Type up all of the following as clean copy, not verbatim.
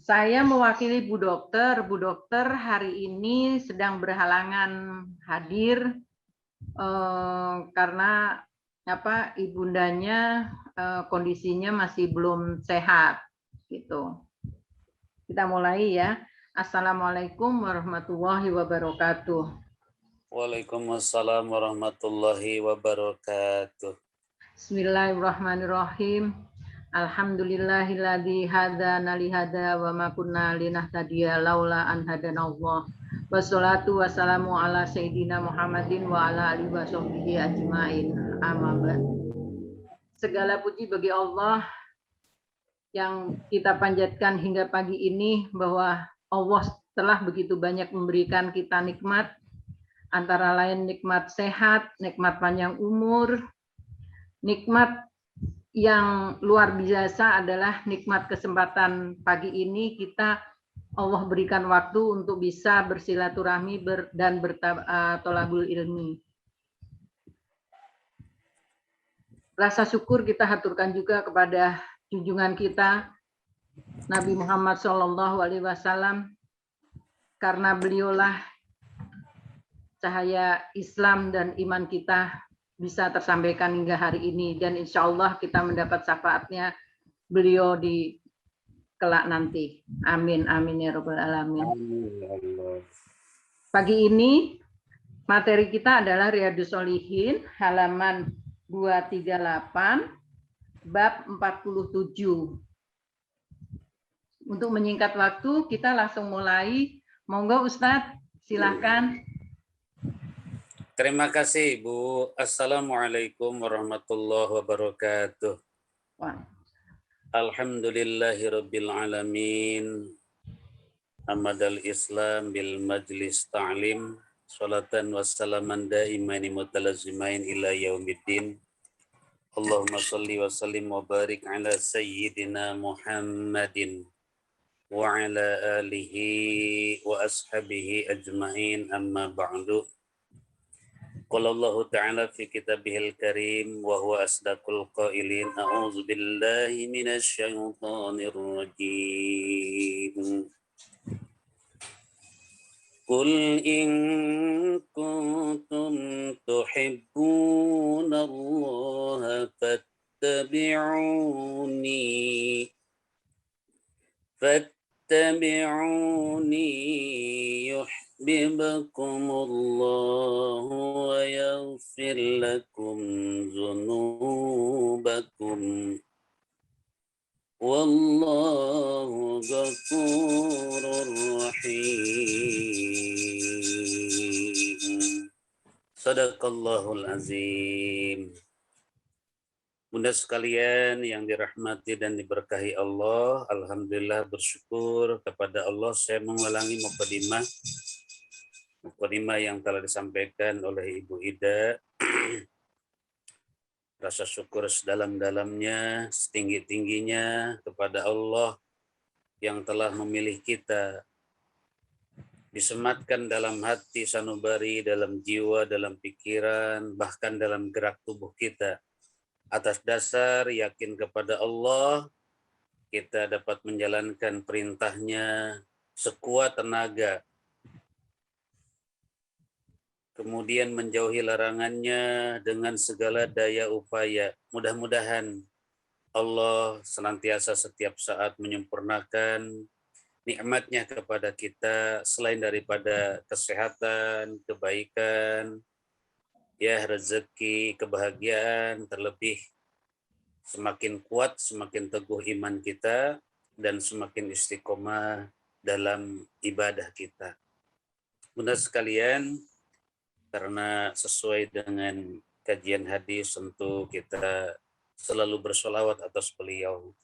Saya mewakili Bu Dokter. Bu Dokter hari ini sedang berhalangan hadir karena ibundanya kondisinya masih belum sehat gitu. Kita mulai ya. Assalamualaikum warahmatullahi wabarakatuh. Waalaikumsalam warahmatullahi wabarakatuh. Bismillahirrahmanirrahim. Alhamdulillahilladzi hadana li hada wa ma kunna linahtadiya laula an hadanallah. Wassalatu wassalamu ala sayyidina Muhammadin wa ala alihi washabbihi ajmain. Amma ba'd. Segala puji bagi Allah yang kita panjatkan hingga pagi ini, bahwa Allah telah begitu banyak memberikan kita nikmat, antara lain nikmat sehat, nikmat panjang umur, nikmat yang luar biasa adalah nikmat kesempatan pagi ini kita Allah berikan waktu untuk bisa bersilaturahmi dan bertolabul ilmi. Rasa syukur kita haturkan juga kepada junjungan kita Nabi Muhammad SAW, karena beliaulah cahaya Islam dan iman kita bisa tersampaikan hingga hari ini, dan insya Allah kita mendapat syafaatnya beliau di kelak nanti. Amin, amin ya rabbal alamin. Pagi ini materi kita adalah Riyadhus Shalihin halaman 238 bab 47. Untuk menyingkat waktu kita langsung mulai. Monggo Ustadz, silakan. Terima kasih Bu. Assalamualaikum warahmatullahi wabarakatuh. Alhamdulillahirabbil alamin. Hamadal Islam bil majlis ta'lim. Salatan wassalaman daimani mutalazimain ila yaumiddin. Allahumma salli wa sallim wa barik ala sayyidina Muhammadin wa ala alihi wa ashabihi ajmain, amma ba'du. Qala Allah Ta'ala fi kitabihil karim wa huwa asdaqul qailin, a'udzu billahi minasy syaithanir rajim. Qul in kuntum tuhibbuna Allah fattabi'uni yuhibbukumullahu wa yaghfir lakum dzunubakum wallahu ghafurur rahim. Sadaqallahul azim. Bunda sekalian yang dirahmati dan diberkahi Allah, alhamdulillah bersyukur kepada Allah saya mengulangi mukadimah yang telah disampaikan oleh Ibu Ida. Rasa syukur sedalam-dalamnya, setinggi-tingginya kepada Allah yang telah memilih kita, disematkan dalam hati sanubari, dalam jiwa, dalam pikiran, bahkan dalam gerak tubuh kita. Atas dasar yakin kepada Allah, kita dapat menjalankan perintahnya sekuat tenaga, kemudian menjauhi larangannya dengan segala daya upaya. Mudah-mudahan Allah senantiasa setiap saat menyempurnakan nikmatnya kepada kita, selain daripada kesehatan, kebaikan, ya rezeki, kebahagiaan, terlebih semakin kuat, semakin teguh iman kita, dan semakin istiqomah dalam ibadah kita. Bunda sekalian, karena sesuai dengan kajian hadis, tentu kita selalu bersolawat atas beliau.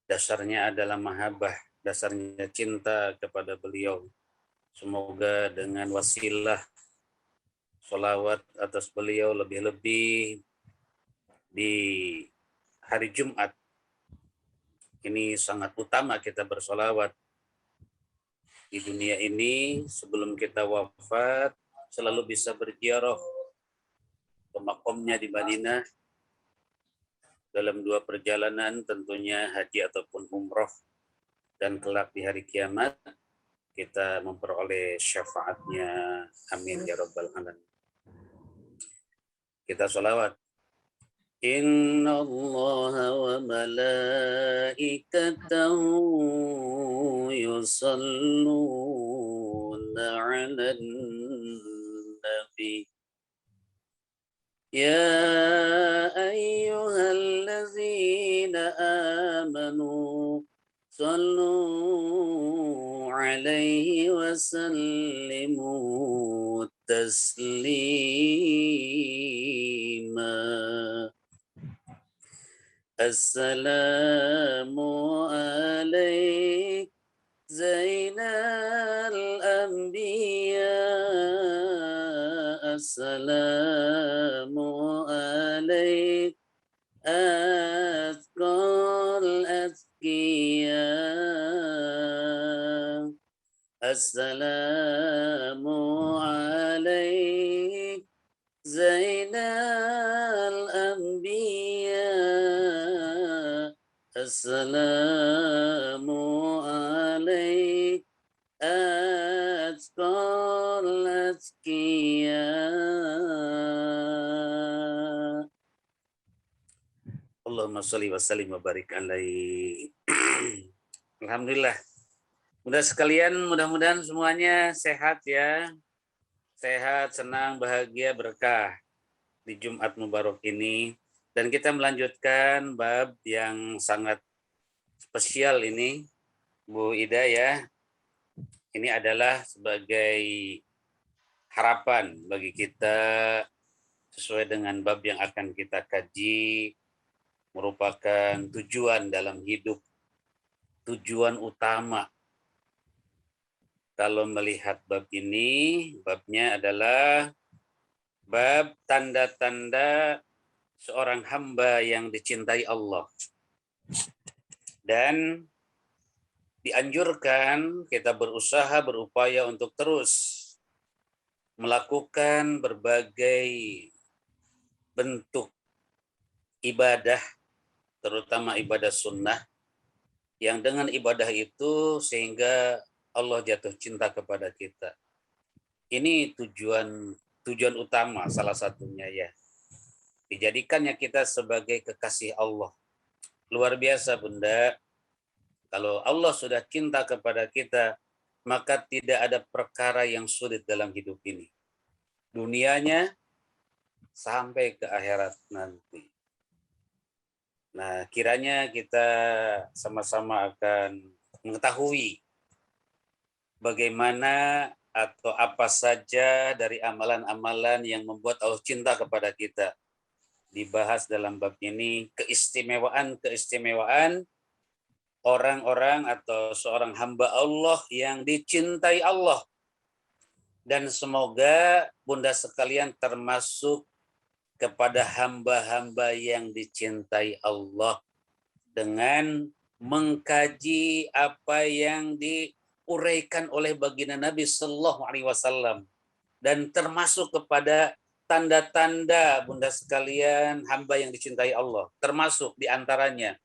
Dasarnya adalah mahabbah, dasarnya cinta kepada beliau. Semoga dengan wasilah solawat atas beliau, lebih-lebih di hari Jumat. Ini sangat utama kita bersolawat. Di dunia ini sebelum kita wafat selalu bisa berziarah ke makomnya di Madinah dalam dua perjalanan, tentunya haji ataupun umroh. dan kelak di hari kiamat kita memperoleh syafaatnya. Amin ya rabbal alamin. Kita sholawat. Inna Allah wa malaikatahu yusalluna ala nabi. Ya ayyuhallazina amanu sallu alaihi wa sallimu taslima. Assalamu alaik Zainal Anbiya. Assalamu alaik Atqal Atqiya. Assalamu alaik Zainal Anbiya. Assalamu alaik Atqal Atqiya. Allahumma sholli wa sallim wa barik alaihi. Alhamdulillah. Mudah-mudahan semuanya sehat ya. Sehat, senang, bahagia, berkah di Jumat Mubarak ini. Dan kita melanjutkan bab yang sangat spesial ini, Bu Ida ya. Ini adalah sebagai harapan bagi kita sesuai dengan bab yang akan kita kaji, merupakan tujuan dalam hidup, tujuan utama. Kalau melihat bab ini, babnya adalah bab tanda-tanda seorang hamba yang dicintai Allah. Dan dianjurkan kita berusaha, berupaya untuk terus melakukan berbagai bentuk ibadah, terutama ibadah sunnah, yang dengan ibadah itu sehingga Allah jatuh cinta kepada kita. Ini tujuan utama salah satunya ya. Dijadikannya kita sebagai kekasih Allah. Luar biasa Bunda. Kalau Allah sudah cinta kepada kita, maka tidak ada perkara yang sulit dalam hidup ini. Dunianya sampai ke akhirat nanti. Nah, kiranya kita sama-sama akan mengetahui bagaimana atau apa saja dari amalan-amalan yang membuat Allah cinta kepada kita. Dibahas dalam bab ini keistimewaan orang-orang atau seorang hamba Allah yang dicintai Allah. Dan semoga Bunda sekalian termasuk kepada hamba-hamba yang dicintai Allah dengan mengkaji apa yang diuraikan oleh baginda Nabi Sallallahu Alaihi Wasallam dan termasuk kepada tanda-tanda Bunda sekalian hamba yang dicintai Allah, termasuk diantaranya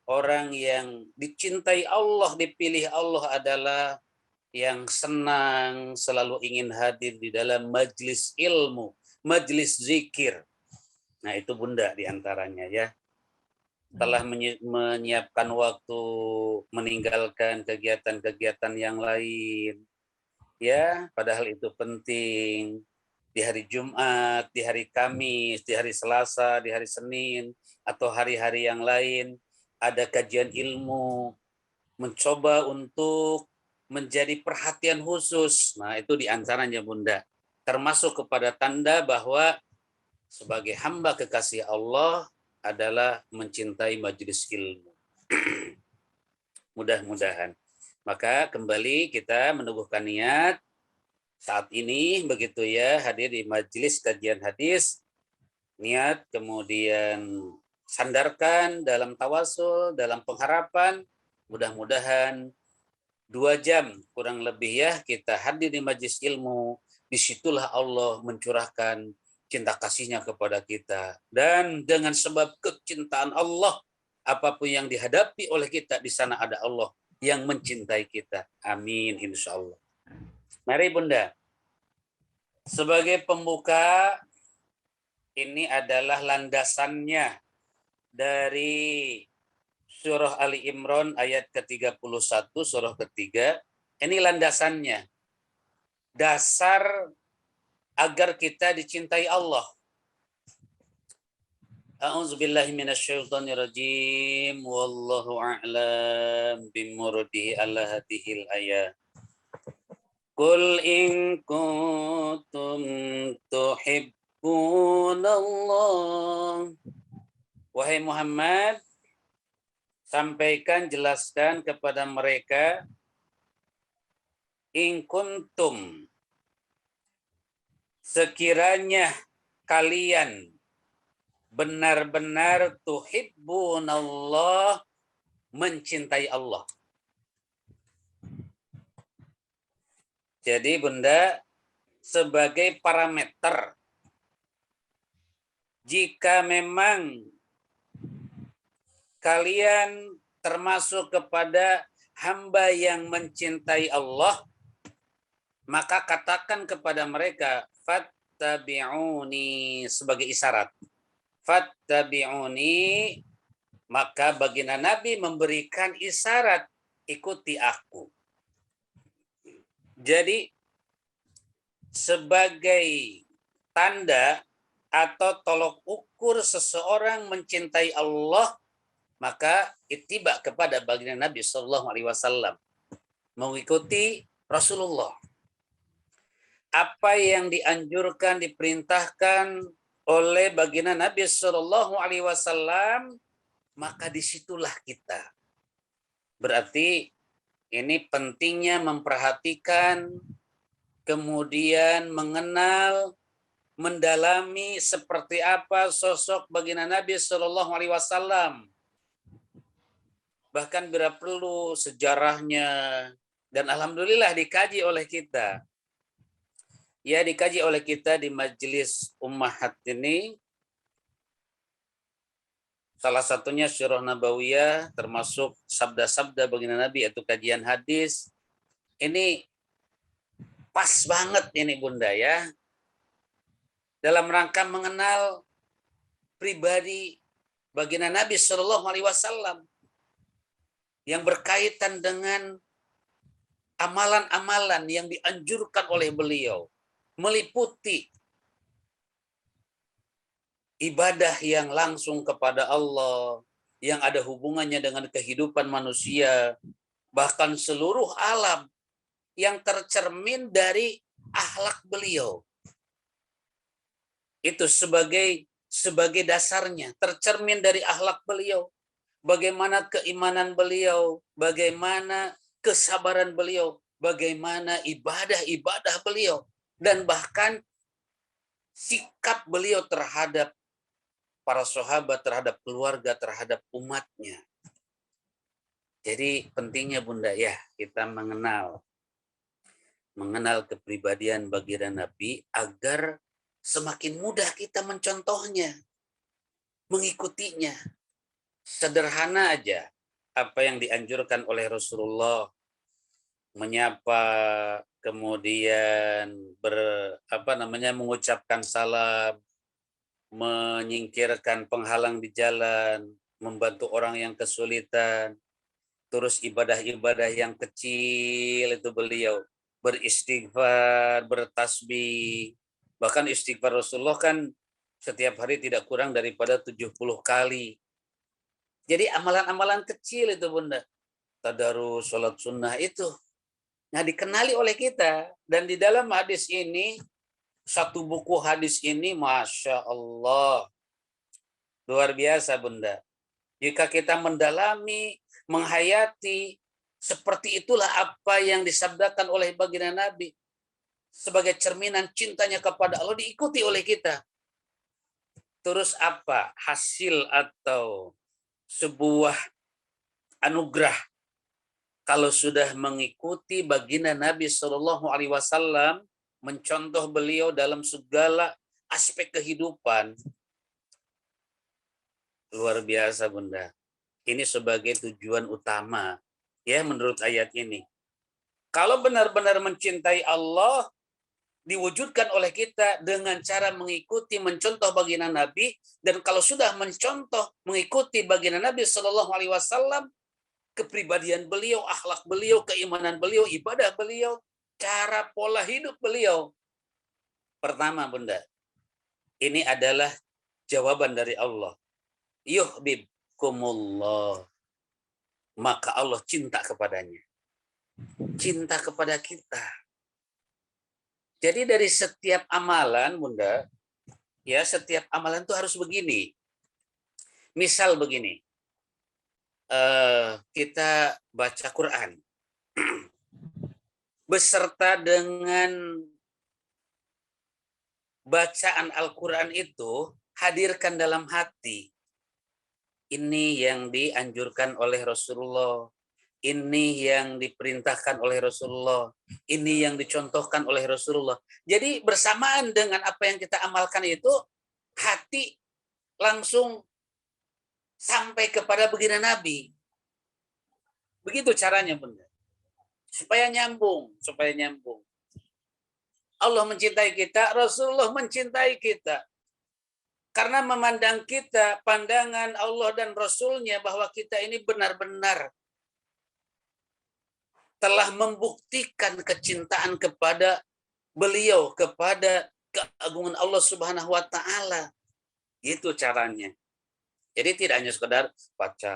orang yang dicintai Allah, dipilih Allah adalah yang senang selalu ingin hadir di dalam majlis ilmu, majlis zikir. Nah itu Bunda diantaranya ya. Telah menyiapkan waktu, meninggalkan kegiatan-kegiatan yang lain. Ya, padahal itu penting. Di hari Jumat, di hari Kamis, di hari Selasa, di hari Senin, atau hari-hari yang lain, ada kajian ilmu, mencoba untuk menjadi perhatian khusus. Nah, itu diantaranya Bunda. Termasuk kepada tanda bahwa sebagai hamba kekasih Allah adalah mencintai majelis ilmu. Mudah-mudahan. Maka kembali kita meneguhkan niat saat ini begitu ya, hadir di majelis kajian hadis, niat kemudian sandarkan dalam tawasul, dalam pengharapan, mudah-mudahan 2 jam kurang lebih ya kita hadir di majelis ilmu, disitulah Allah mencurahkan cinta kasihnya kepada kita. Dan dengan sebab kecintaan Allah apapun yang dihadapi oleh kita, di sana ada Allah yang mencintai kita. Amin, insya Allah. Mari Bunda, sebagai pembuka, ini adalah landasannya dari surah Ali Imran ayat ke-31, surah ketiga. Ini landasannya. Dasar agar kita dicintai Allah. A'udzubillahi minasyaitonirrajim. Wallahu a'lam bimuradihi ala hadhil ayat. Qul in kuntum tuhibbunallah. Wahai Muhammad, sampaikan, jelaskan kepada mereka, in kuntum, sekiranya kalian benar-benar tuhibbunallah, mencintai Allah. Jadi Bunda, sebagai parameter, jika memang kalian termasuk kepada hamba yang mencintai Allah, maka katakan kepada mereka, fattabi'uni, sebagai isyarat. Fattabi'uni, maka baginda Nabi memberikan isyarat, ikuti aku. Jadi sebagai tanda atau tolok ukur seseorang mencintai Allah, maka ittiba kepada baginda Nabi Shallallahu Alaihi Wasallam, mengikuti Rasulullah. Apa yang dianjurkan, diperintahkan oleh baginda Nabi Shallallahu Alaihi Wasallam, maka disitulah kita. Berarti ini pentingnya memperhatikan, kemudian mengenal, mendalami seperti apa sosok baginda Nabi Shallallahu Alaihi Wasallam. Bahkan bila perlu sejarahnya, dan alhamdulillah dikaji oleh kita. Ya, dikaji oleh kita di majelis Ummahat ini. Salah satunya Sirah Nabawiyah, termasuk sabda-sabda baginda Nabi, yaitu kajian hadis. Ini pas banget ini Bunda ya. Dalam rangka mengenal pribadi baginda Nabi Shallallahu Alaihi Wasallam yang berkaitan dengan amalan-amalan yang dianjurkan oleh beliau, meliputi ibadah yang langsung kepada Allah, yang ada hubungannya dengan kehidupan manusia, bahkan seluruh alam, yang tercermin dari akhlak beliau. Itu sebagai dasarnya, tercermin dari akhlak beliau. Bagaimana keimanan beliau, bagaimana kesabaran beliau, bagaimana ibadah-ibadah beliau, dan bahkan sikap beliau terhadap para sahabat, terhadap keluarga, terhadap umatnya. Jadi pentingnya Bunda ya, kita mengenal kepribadian baginda Nabi agar semakin mudah kita mencontohnya, mengikutinya. Sederhana aja apa yang dianjurkan oleh Rasulullah, menyapa, kemudian mengucapkan salam, menyingkirkan penghalang di jalan, membantu orang yang kesulitan, terus ibadah-ibadah yang kecil itu beliau, beristighfar, bertasbih. Bahkan istighfar Rasulullah kan setiap hari tidak kurang daripada 70 kali. Jadi amalan-amalan kecil itu Bunda. Tadarus, sholat sunnah itu. Nah dikenali oleh kita. Dan di dalam hadis ini, satu buku hadis ini, Masya Allah, luar biasa Bunda. Jika kita mendalami, menghayati, seperti itulah apa yang disabdakan oleh baginda Nabi. Sebagai cerminan cintanya kepada Allah, diikuti oleh kita. Terus apa hasil atau sebuah anugerah kalau sudah mengikuti baginda Nabi Shallallahu Alaihi Wasallam, mencontoh beliau dalam segala aspek kehidupan. Luar biasa Bunda. Ini sebagai tujuan utama ya menurut ayat ini. Kalau benar-benar mencintai Allah diwujudkan oleh kita dengan cara mengikuti, mencontoh baginda Nabi, dan kalau sudah mencontoh, mengikuti baginda Nabi Shallallahu Alaihi Wasallam, kepribadian beliau, akhlak beliau, keimanan beliau, ibadah beliau, cara pola hidup beliau. Pertama, Bunda, ini adalah jawaban dari Allah. Yuhibbukumullah. Maka Allah cinta kepadanya. Cinta kepada kita. Jadi dari setiap amalan, Bunda, ya setiap amalan itu harus begini. Misal begini, kita baca Quran beserta dengan bacaan Al-Quran itu hadirkan dalam hati. Ini yang dianjurkan oleh Rasulullah. Ini yang diperintahkan oleh Rasulullah. Ini yang dicontohkan oleh Rasulullah. Jadi bersamaan dengan apa yang kita amalkan itu, hati langsung sampai kepada baginda Nabi. Begitu caranya, Bunda. Supaya nyambung. Allah mencintai kita, Rasulullah mencintai kita. Karena memandang kita, pandangan Allah dan Rasulnya bahwa kita ini benar-benar telah membuktikan kecintaan kepada beliau, kepada keagungan Allah Subhanahu wa Ta'ala. Itu caranya. Jadi tidak hanya sekedar baca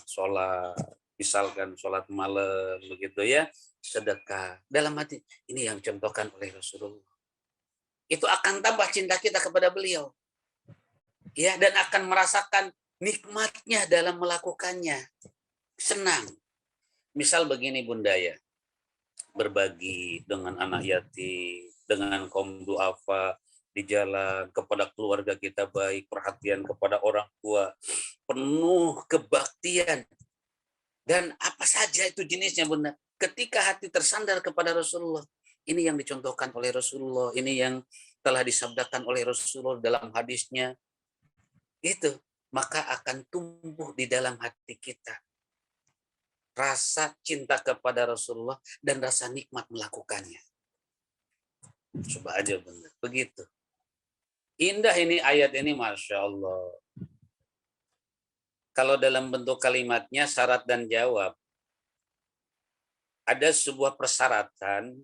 sholat, misalkan sholat malam begitu ya, sedekah. Dalam hati, ini yang contohkan oleh Rasulullah. Itu akan tambah cinta kita kepada beliau. Ya, dan akan merasakan nikmatnya dalam melakukannya. Senang. Misal begini Bunda ya, berbagi dengan anak yatim, dengan kaum duafa di jalan, kepada keluarga kita baik, perhatian kepada orang tua, penuh kebaktian. Dan apa saja itu jenisnya Bunda. Ketika hati tersandar kepada Rasulullah, ini yang dicontohkan oleh Rasulullah, ini yang telah disabdakan oleh Rasulullah dalam hadisnya, itu maka akan tumbuh di dalam hati kita rasa cinta kepada Rasulullah dan rasa nikmat melakukannya. Coba aja Bunda, begitu. Indah ini ayat ini, Masya Allah. Kalau dalam bentuk kalimatnya syarat dan jawab, ada sebuah persyaratan,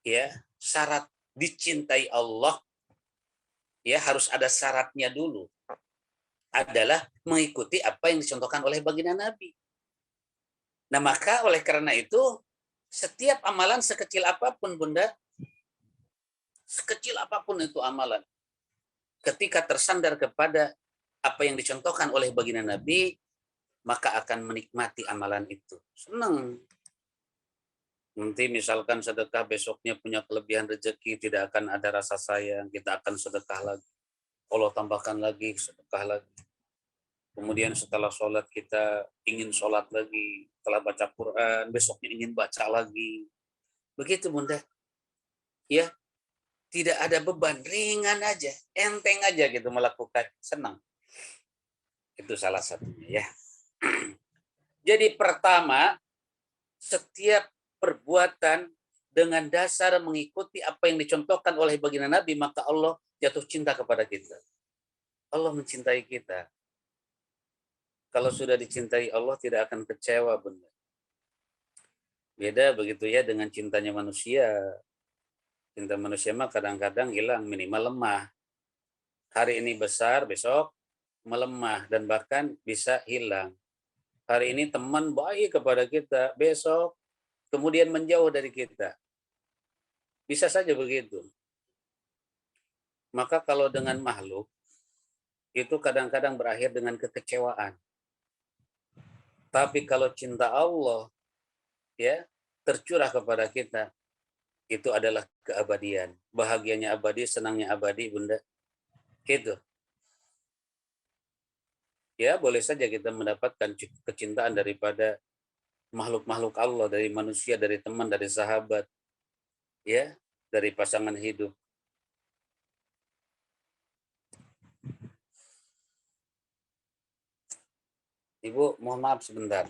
ya, syarat dicintai Allah, ya harus ada syaratnya dulu. Adalah mengikuti apa yang dicontohkan oleh baginda Nabi. Nah, maka oleh karena itu, setiap amalan sekecil apapun, Bunda, sekecil apapun itu amalan, ketika tersandar kepada apa yang dicontohkan oleh baginda Nabi, maka akan menikmati amalan itu. Senang. Nanti misalkan sedekah besoknya punya kelebihan rezeki, tidak akan ada rasa sayang, kita akan sedekah lagi. Allah tambahkan lagi, sedekah lagi. Kemudian setelah sholat kita ingin sholat lagi. Setelah baca Quran, besoknya ingin baca lagi. Begitu Bunda. Ya, tidak ada beban, ringan aja, enteng aja gitu melakukan, senang. Itu salah satunya ya. Jadi pertama, setiap perbuatan dengan dasar mengikuti apa yang dicontohkan oleh baginda Nabi, maka Allah jatuh cinta kepada kita. Allah mencintai kita. Kalau sudah dicintai Allah tidak akan kecewa Bunda. Beda begitu ya dengan cintanya manusia. Cinta manusia mah kadang-kadang hilang, minimal lemah. Hari ini besar, besok melemah dan bahkan bisa hilang. Hari ini teman baik kepada kita, besok kemudian menjauh dari kita. Bisa saja begitu. Maka kalau dengan makhluk itu kadang-kadang berakhir dengan kekecewaan. Tapi kalau cinta Allah ya tercurah kepada kita, itu adalah keabadian. Bahagianya abadi, senangnya abadi, Bunda. Gitu. Ya, boleh saja kita mendapatkan kecintaan daripada makhluk-makhluk Allah, dari manusia, dari teman, dari sahabat, ya, dari pasangan hidup. Ibu, mohon maaf sebentar.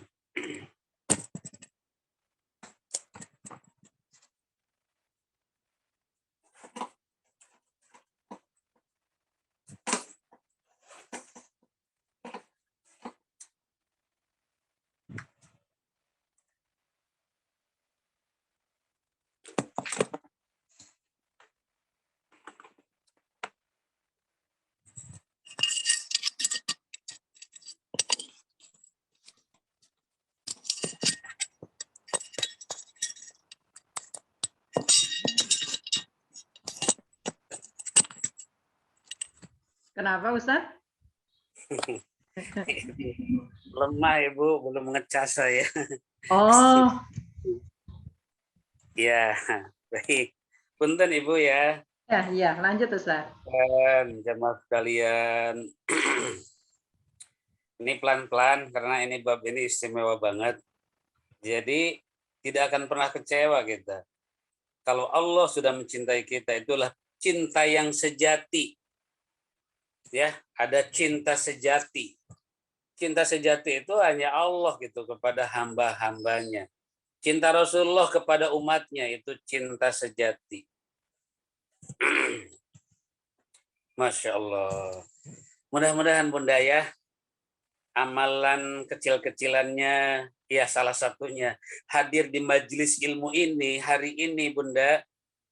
Kenapa Ustaz? Lemah Ibu, belum ngecas saya. Oh, Ya, baik. Punten Ibu ya. ya, lanjut Ustaz. Dan jemaah sekalian, ini pelan-pelan karena ini bab ini istimewa banget. Jadi tidak akan pernah kecewa kita. Kalau Allah sudah mencintai kita, itulah cinta yang sejati. Ya, ada cinta sejati. Cinta sejati itu hanya Allah gitu kepada hamba-hambanya. Cinta Rasulullah kepada umatnya itu cinta sejati. Masya Allah. Mudah-mudahan Bunda ya, amalan kecil-kecilannya, ya salah satunya hadir di majelis ilmu ini hari ini Bunda,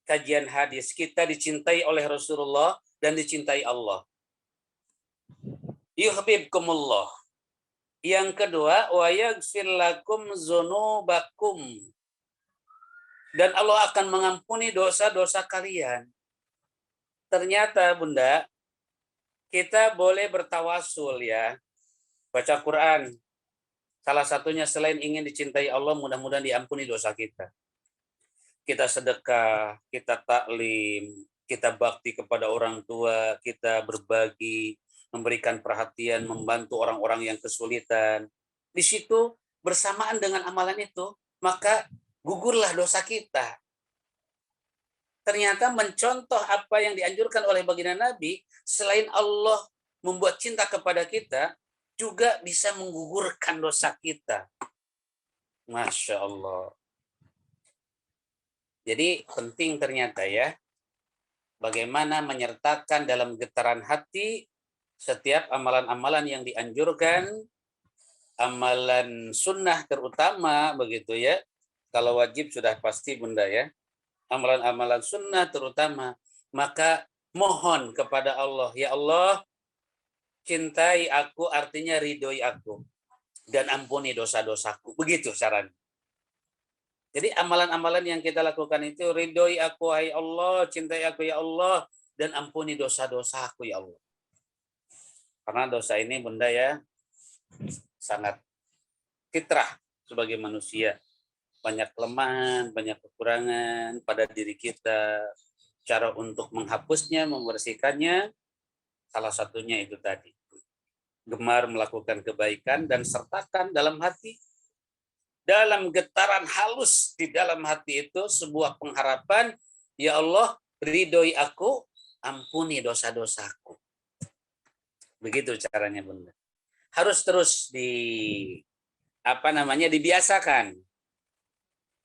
kajian hadis, kita dicintai oleh Rasulullah dan dicintai Allah. Yuhibbukumullah. Yang kedua, wa yaghfir lakum dzunubakum. Dan Allah akan mengampuni dosa-dosa kalian. Ternyata Bunda, kita boleh bertawasul ya, baca Quran. Salah satunya selain ingin dicintai Allah, mudah-mudahan diampuni dosa kita. Kita sedekah, kita taklim, kita bakti kepada orang tua, kita berbagi, memberikan perhatian, membantu orang-orang yang kesulitan. Di situ bersamaan dengan amalan itu, maka gugurlah dosa kita. Ternyata mencontoh apa yang dianjurkan oleh baginda Nabi, selain Allah membuat cinta kepada kita, juga bisa menggugurkan dosa kita. Masya Allah. Jadi penting ternyata ya, bagaimana menyertakan dalam getaran hati setiap amalan-amalan yang dianjurkan, amalan sunnah terutama begitu ya. Kalau wajib sudah pasti Bunda ya. Amalan-amalan sunnah terutama, maka mohon kepada Allah, ya Allah, cintai aku artinya ridhoi aku dan ampuni dosa-dosaku. Begitu caranya. Jadi amalan-amalan yang kita lakukan itu ridhoi aku hai Allah, cintai aku ya Allah, dan ampuni dosa-dosaku ya Allah. Karena dosa ini Bunda ya sangat fitrah sebagai manusia. Banyak kelemahan, banyak kekurangan pada diri kita. Cara untuk menghapusnya, membersihkannya, salah satunya itu tadi. Gemar melakukan kebaikan dan sertakan dalam hati. Dalam getaran halus di dalam hati itu sebuah pengharapan, ya Allah, ridhoi aku, ampuni dosa-dosaku. Begitu caranya Bunda. Harus terus dibiasakan.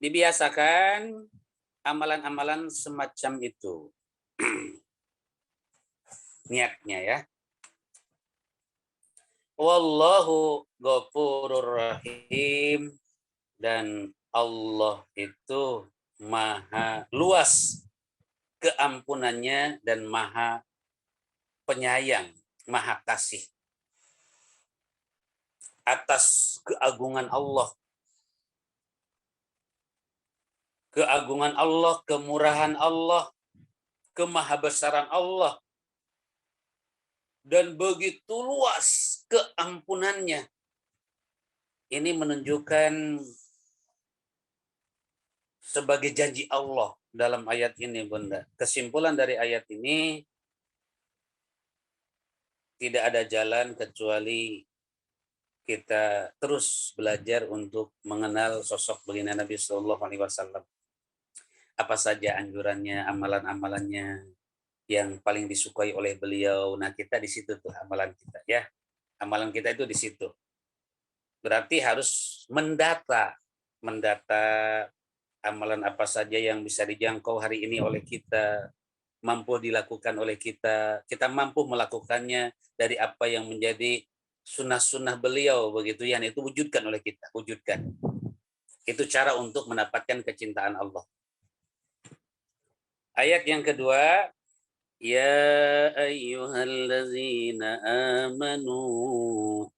Dibiasakan amalan-amalan semacam itu. Niatnya ya. Wallahu ghafurur rahim, dan Allah itu maha luas keampunannya dan maha penyayang, maha kasih. Atas keagungan Allah, kemurahan Allah, kemahabesaran Allah, dan begitu luas keampunannya. Ini menunjukkan sebagai janji Allah dalam ayat ini Bunda. Kesimpulan dari ayat ini, tidak ada jalan kecuali kita terus belajar untuk mengenal sosok baginda Nabi Sallallahu Alaihi Wasallam. Apa saja anjurannya, amalan-amalannya yang paling disukai oleh beliau. Nah kita di situ tuh amalan kita ya. Amalan kita itu di situ. Berarti harus mendata amalan apa saja yang bisa dijangkau hari ini oleh kita, mampu dilakukan oleh kita mampu melakukannya dari apa yang menjadi sunnah-sunnah beliau, begitu yang itu wujudkan oleh kita, wujudkan. Itu cara untuk mendapatkan kecintaan Allah. Ayat yang kedua, ya ayyuhallazina amanu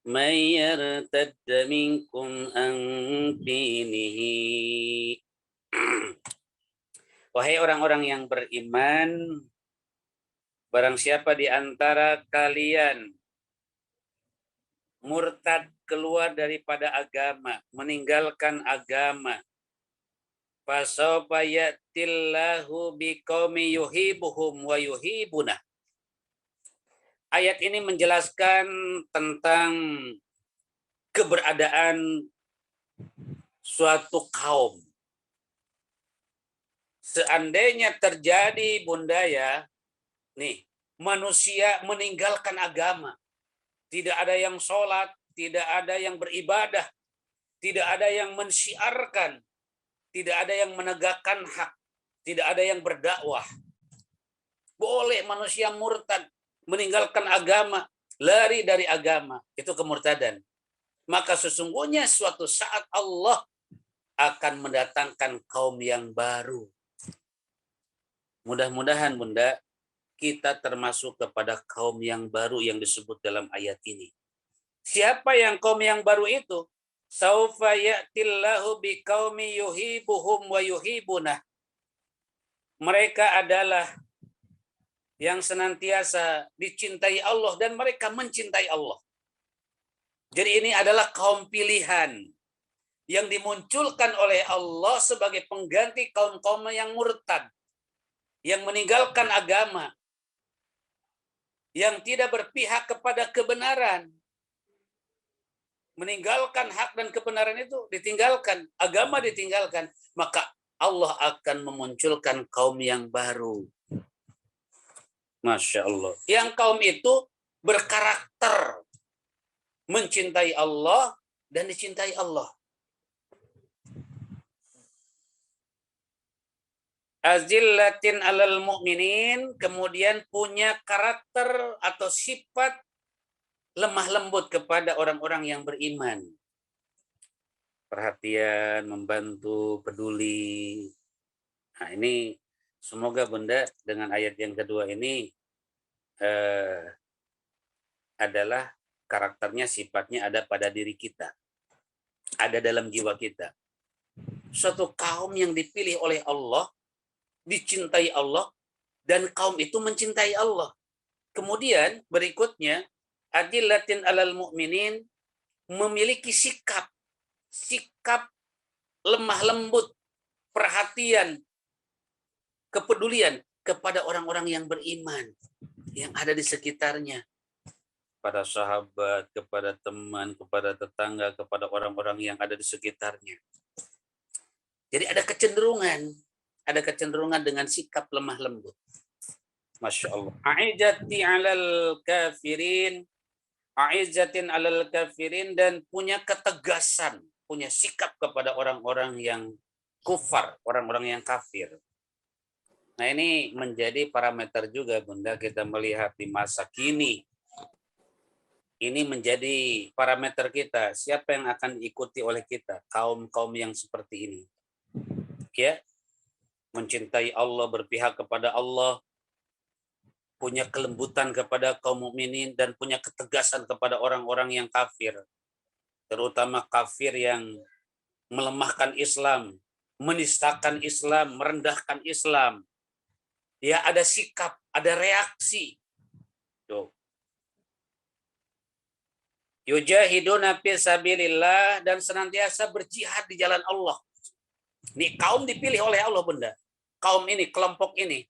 man yartadda minkum an dinihi. Wahai orang-orang yang beriman, barang siapa di antara kalian murtad, keluar daripada agama, meninggalkan agama, fasawfa ya'tillahu biqaumi yuhibbuhum wa yuhibbuna. Ayat ini menjelaskan tentang keberadaan suatu kaum. Seandainya terjadi, Bunda ya, nih, manusia meninggalkan agama, tidak ada yang sholat, tidak ada yang beribadah, tidak ada yang mensyiarkan, tidak ada yang menegakkan hak, tidak ada yang berdakwah. Boleh manusia murtad, meninggalkan agama, lari dari agama, itu kemurtadan. Maka sesungguhnya suatu saat Allah akan mendatangkan kaum yang baru. Mudah-mudahan, Bunda, kita termasuk kepada kaum yang baru yang disebut dalam ayat ini. Siapa yang kaum yang baru itu? Saufa ya'tillahu biqaumi yuhibbuhum wa yuhibbuna. Mereka adalah yang senantiasa dicintai Allah dan mereka mencintai Allah. Jadi ini adalah kaum pilihan yang dimunculkan oleh Allah sebagai pengganti kaum-kaum yang murtad, yang meninggalkan agama, yang tidak berpihak kepada kebenaran. Meninggalkan hak dan kebenaran itu ditinggalkan, agama ditinggalkan, maka Allah akan memunculkan kaum yang baru. Masya Allah. Yang kaum itu berkarakter mencintai Allah dan dicintai Allah. Azillatin alal mu'minin, kemudian punya karakter atau sifat lemah lembut kepada orang-orang yang beriman. Perhatian, membantu, peduli. Nah, ini semoga Bunda dengan ayat yang kedua ini adalah karakternya, sifatnya ada pada diri kita. Ada dalam jiwa kita. Suatu kaum yang dipilih oleh Allah, dicintai Allah, dan kaum itu mencintai Allah. Kemudian berikutnya, adillatin alal mu'minin, memiliki sikap lemah lembut, perhatian, kepedulian kepada orang-orang yang beriman, yang ada di sekitarnya. Pada sahabat, kepada teman, kepada tetangga, kepada orang-orang yang ada di sekitarnya. Jadi ada kecenderungan dengan sikap lemah lembut. Masya Allah. A'izzatin alal kafirin, dan punya ketegasan, punya sikap kepada orang-orang yang kufar, orang-orang yang kafir. Nah, ini menjadi parameter juga, Bunda, kita melihat di masa kini. Ini menjadi parameter kita, siapa yang akan diikuti oleh kita, kaum-kaum yang seperti ini. Ya, mencintai Allah, berpihak kepada Allah, punya kelembutan kepada kaum mukminin, dan punya ketegasan kepada orang-orang yang kafir. Terutama kafir yang melemahkan Islam, menistakan Islam, merendahkan Islam. Ya, ada sikap, ada reaksi. Tuh. Yujahiduna fi sabilillah, dan senantiasa berjihad di jalan Allah. Ini kaum dipilih oleh Allah, Bunda. Kaum ini, kelompok ini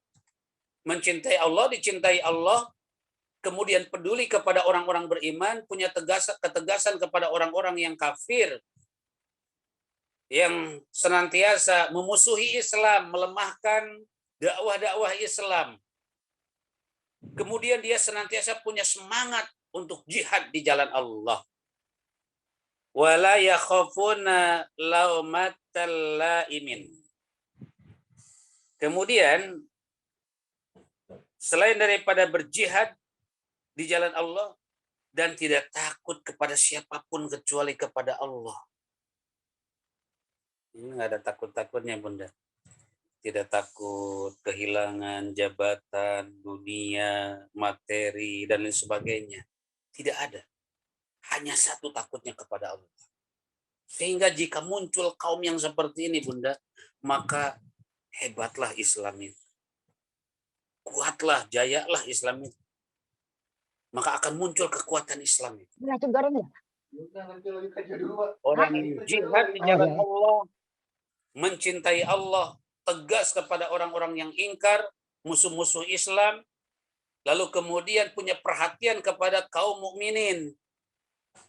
mencintai Allah, dicintai Allah, kemudian peduli kepada orang-orang beriman, punya ketegasan kepada orang-orang yang kafir, yang senantiasa memusuhi Islam, melemahkan dakwah-dakwah Islam. Kemudian dia senantiasa punya semangat untuk jihad di jalan Allah. wala yakhafuna laumatal laimin. Kemudian selain daripada berjihad di jalan Allah dan tidak takut kepada siapapun kecuali kepada Allah. Ini nggak ada takut-takutnya, Bunda. Tidak takut kehilangan jabatan, dunia, materi, dan lain sebagainya. Tidak ada. Hanya satu takutnya kepada Allah. Sehingga jika muncul kaum yang seperti ini, Bunda, maka hebatlah Islam itu. Kuatlah, jayalah Islam itu. Maka akan muncul kekuatan Islam itu. Orang yang jihad di jalan Allah, mencintai Allah, tegas kepada orang-orang yang ingkar, musuh-musuh Islam, lalu kemudian punya perhatian kepada kaum mukminin,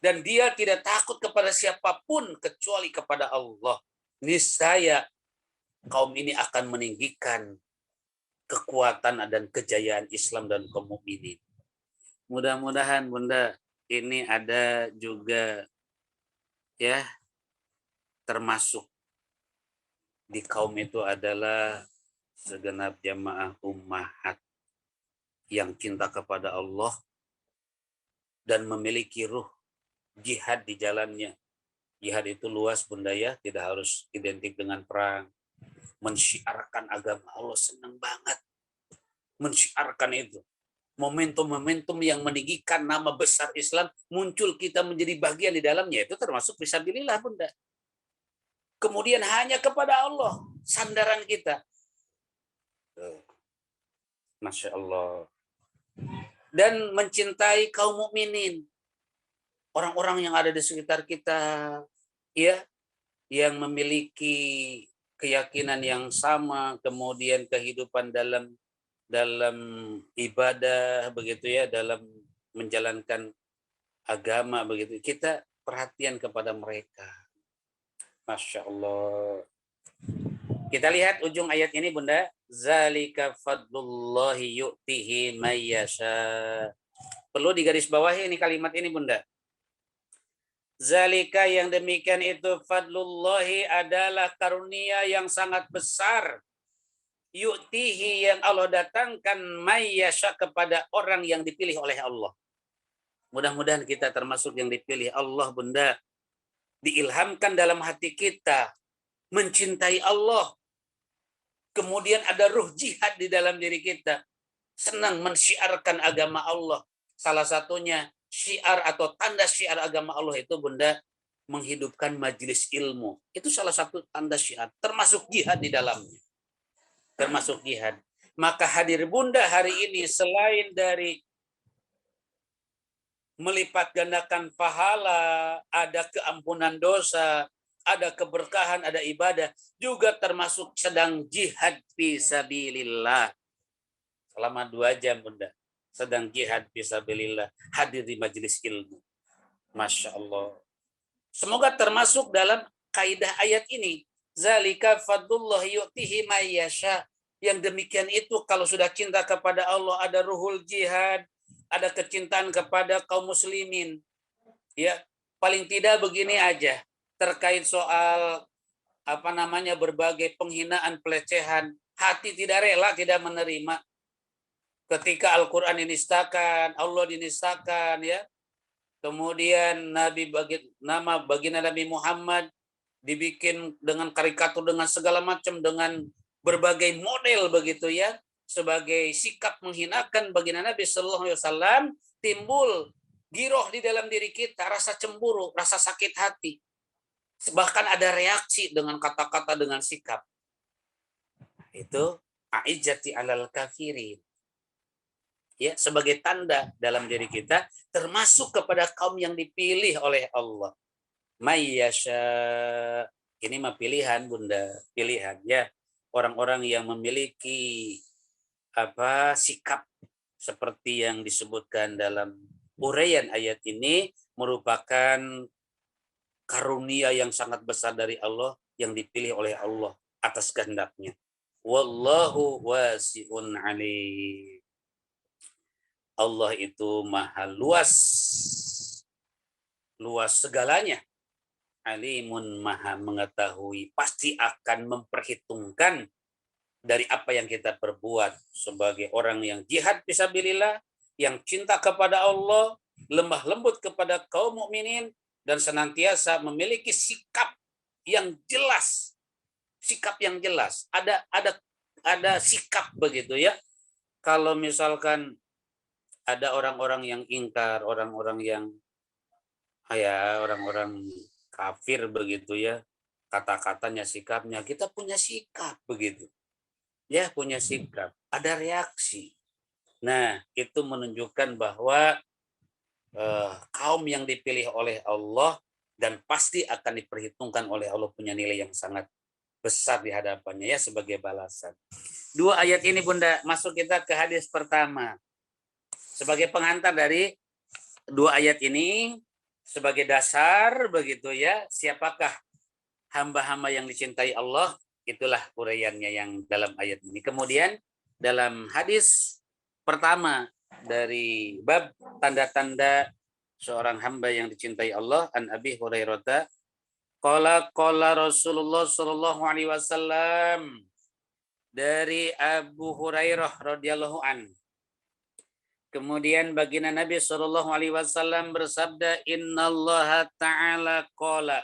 dan dia tidak takut kepada siapapun kecuali kepada Allah. Niscaya kaum ini akan meninggikan kekuatan dan kejayaan Islam dan kaum mukminin. Mudah-mudahan, Bunda, ini ada juga ya, termasuk di kaum itu adalah segenap jamaah ummahat yang cinta kepada Allah dan memiliki ruh jihad di jalannya. Jihad itu luas, Bunda, ya, tidak harus identik dengan perang. Mensyiarkan agama Allah, senang banget mensyiarkan itu. Momentum-momentum yang meninggikan nama besar Islam muncul, kita menjadi bagian di dalamnya, itu termasuk fisabilillah, Bunda. Kemudian hanya kepada Allah sandaran kita. Masya Allah. Dan mencintai kaum mukminin, orang-orang yang ada di sekitar kita, ya, yang memiliki keyakinan yang sama, kemudian kehidupan dalam ibadah, begitu ya, dalam menjalankan agama, begitu. Kita perhatian kepada mereka. Masya Allah. Kita lihat ujung ayat ini, Bunda. Zalika fadlullahi yu'tihi mayyasha. Perlu digarisbawahi ini kalimat ini, Bunda. Zalika, yang demikian itu, fadlullahi adalah karunia yang sangat besar. Yu'tihi, yang Allah datangkan, mayyasha, kepada orang yang dipilih oleh Allah. Mudah-mudahan kita termasuk yang dipilih Allah, Bunda. Diilhamkan dalam hati kita mencintai Allah, kemudian ada ruh jihad di dalam diri kita, senang mensyiarkan agama Allah. Salah satunya syiar atau tanda syiar agama Allah itu, Bunda, menghidupkan majelis ilmu. Itu salah satu tanda syiar, termasuk jihad di dalamnya, termasuk jihad. Maka hadir Bunda hari ini, selain dari melipat gandakan pahala, ada keampunan dosa, ada keberkahan, ada ibadah, juga termasuk sedang jihad fisabilillah. Selama 2 jam, Bunda, sedang jihad fisabilillah, hadir di majelis ilmu. Masya Allah. Semoga termasuk dalam kaidah ayat ini. Zalika fadlullah yu'tihi mayyasha. Yang demikian itu, kalau sudah cinta kepada Allah, ada ruhul jihad, ada kecintaan kepada kaum muslimin. Ya, paling tidak begini aja terkait soal berbagai penghinaan, pelecehan, hati tidak rela, tidak menerima. Ketika Al-Qur'an dinistakan, Allah dinistakan, ya. Kemudian nama baginda Nabi Muhammad dibikin dengan karikatur, dengan segala macam, dengan berbagai model, begitu ya, sebagai sikap menghinakan baginda Nabi Sallallahu Alaihi Wasallam, timbul giroh di dalam diri kita, rasa cemburu, rasa sakit hati, bahkan ada reaksi dengan kata-kata, dengan sikap. Itu aijati alal kafirin, ya, sebagai tanda dalam diri kita, termasuk kepada kaum yang dipilih oleh Allah. Mayyasha, ini mah pilihan, Bunda, pilihan, ya. Orang-orang yang memiliki sikap seperti yang disebutkan dalam uraian ayat ini, merupakan karunia yang sangat besar dari Allah, yang dipilih oleh Allah atas kehendaknya. Wallahu wasi'un alim. Allah itu maha luas, luas segalanya, alimun maha mengetahui, pasti akan memperhitungkan dari apa yang kita perbuat sebagai orang yang jihad fisabilillah, yang cinta kepada Allah, lemah lembut kepada kaum mukminin, dan senantiasa memiliki sikap yang jelas, ada sikap begitu ya. Kalau misalkan ada orang-orang yang ingkar, orang-orang yang orang-orang kafir begitu ya, kata-katanya, sikapnya, kita punya sikap begitu ya, punya sikap, ada reaksi. Nah, itu menunjukkan bahwa kaum yang dipilih oleh Allah dan pasti akan diperhitungkan oleh Allah punya nilai yang sangat besar di hadapannya ya, sebagai balasan. Dua ayat ini Bunda, masuk kita ke hadis pertama. Sebagai pengantar dari dua ayat ini, sebagai dasar begitu ya, siapakah hamba-hamba yang dicintai Allah, itulah uraiannya yang dalam ayat ini. Kemudian dalam hadis pertama dari bab tanda-tanda seorang hamba yang dicintai Allah, an Abi Hurairah qala Rasulullah sallallahu alaihi wasallam, dari Abu Hurairah radhiyallahu an. Kemudian baginda Nabi sallallahu alaihi wasallam bersabda, innallaha ta'ala qala.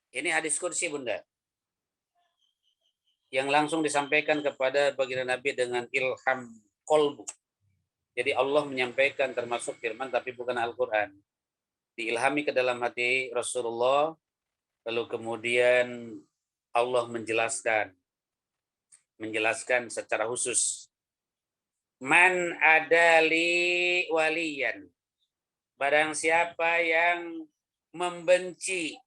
Ini hadis qudsi Bunda, yang langsung disampaikan kepada baginda Nabi dengan ilham qalbu. Jadi Allah menyampaikan termasuk firman tapi bukan Al-Quran. Diilhami ke dalam hati Rasulullah, lalu kemudian Allah menjelaskan secara khusus. Man adali waliyan. Barang siapa yang membenci,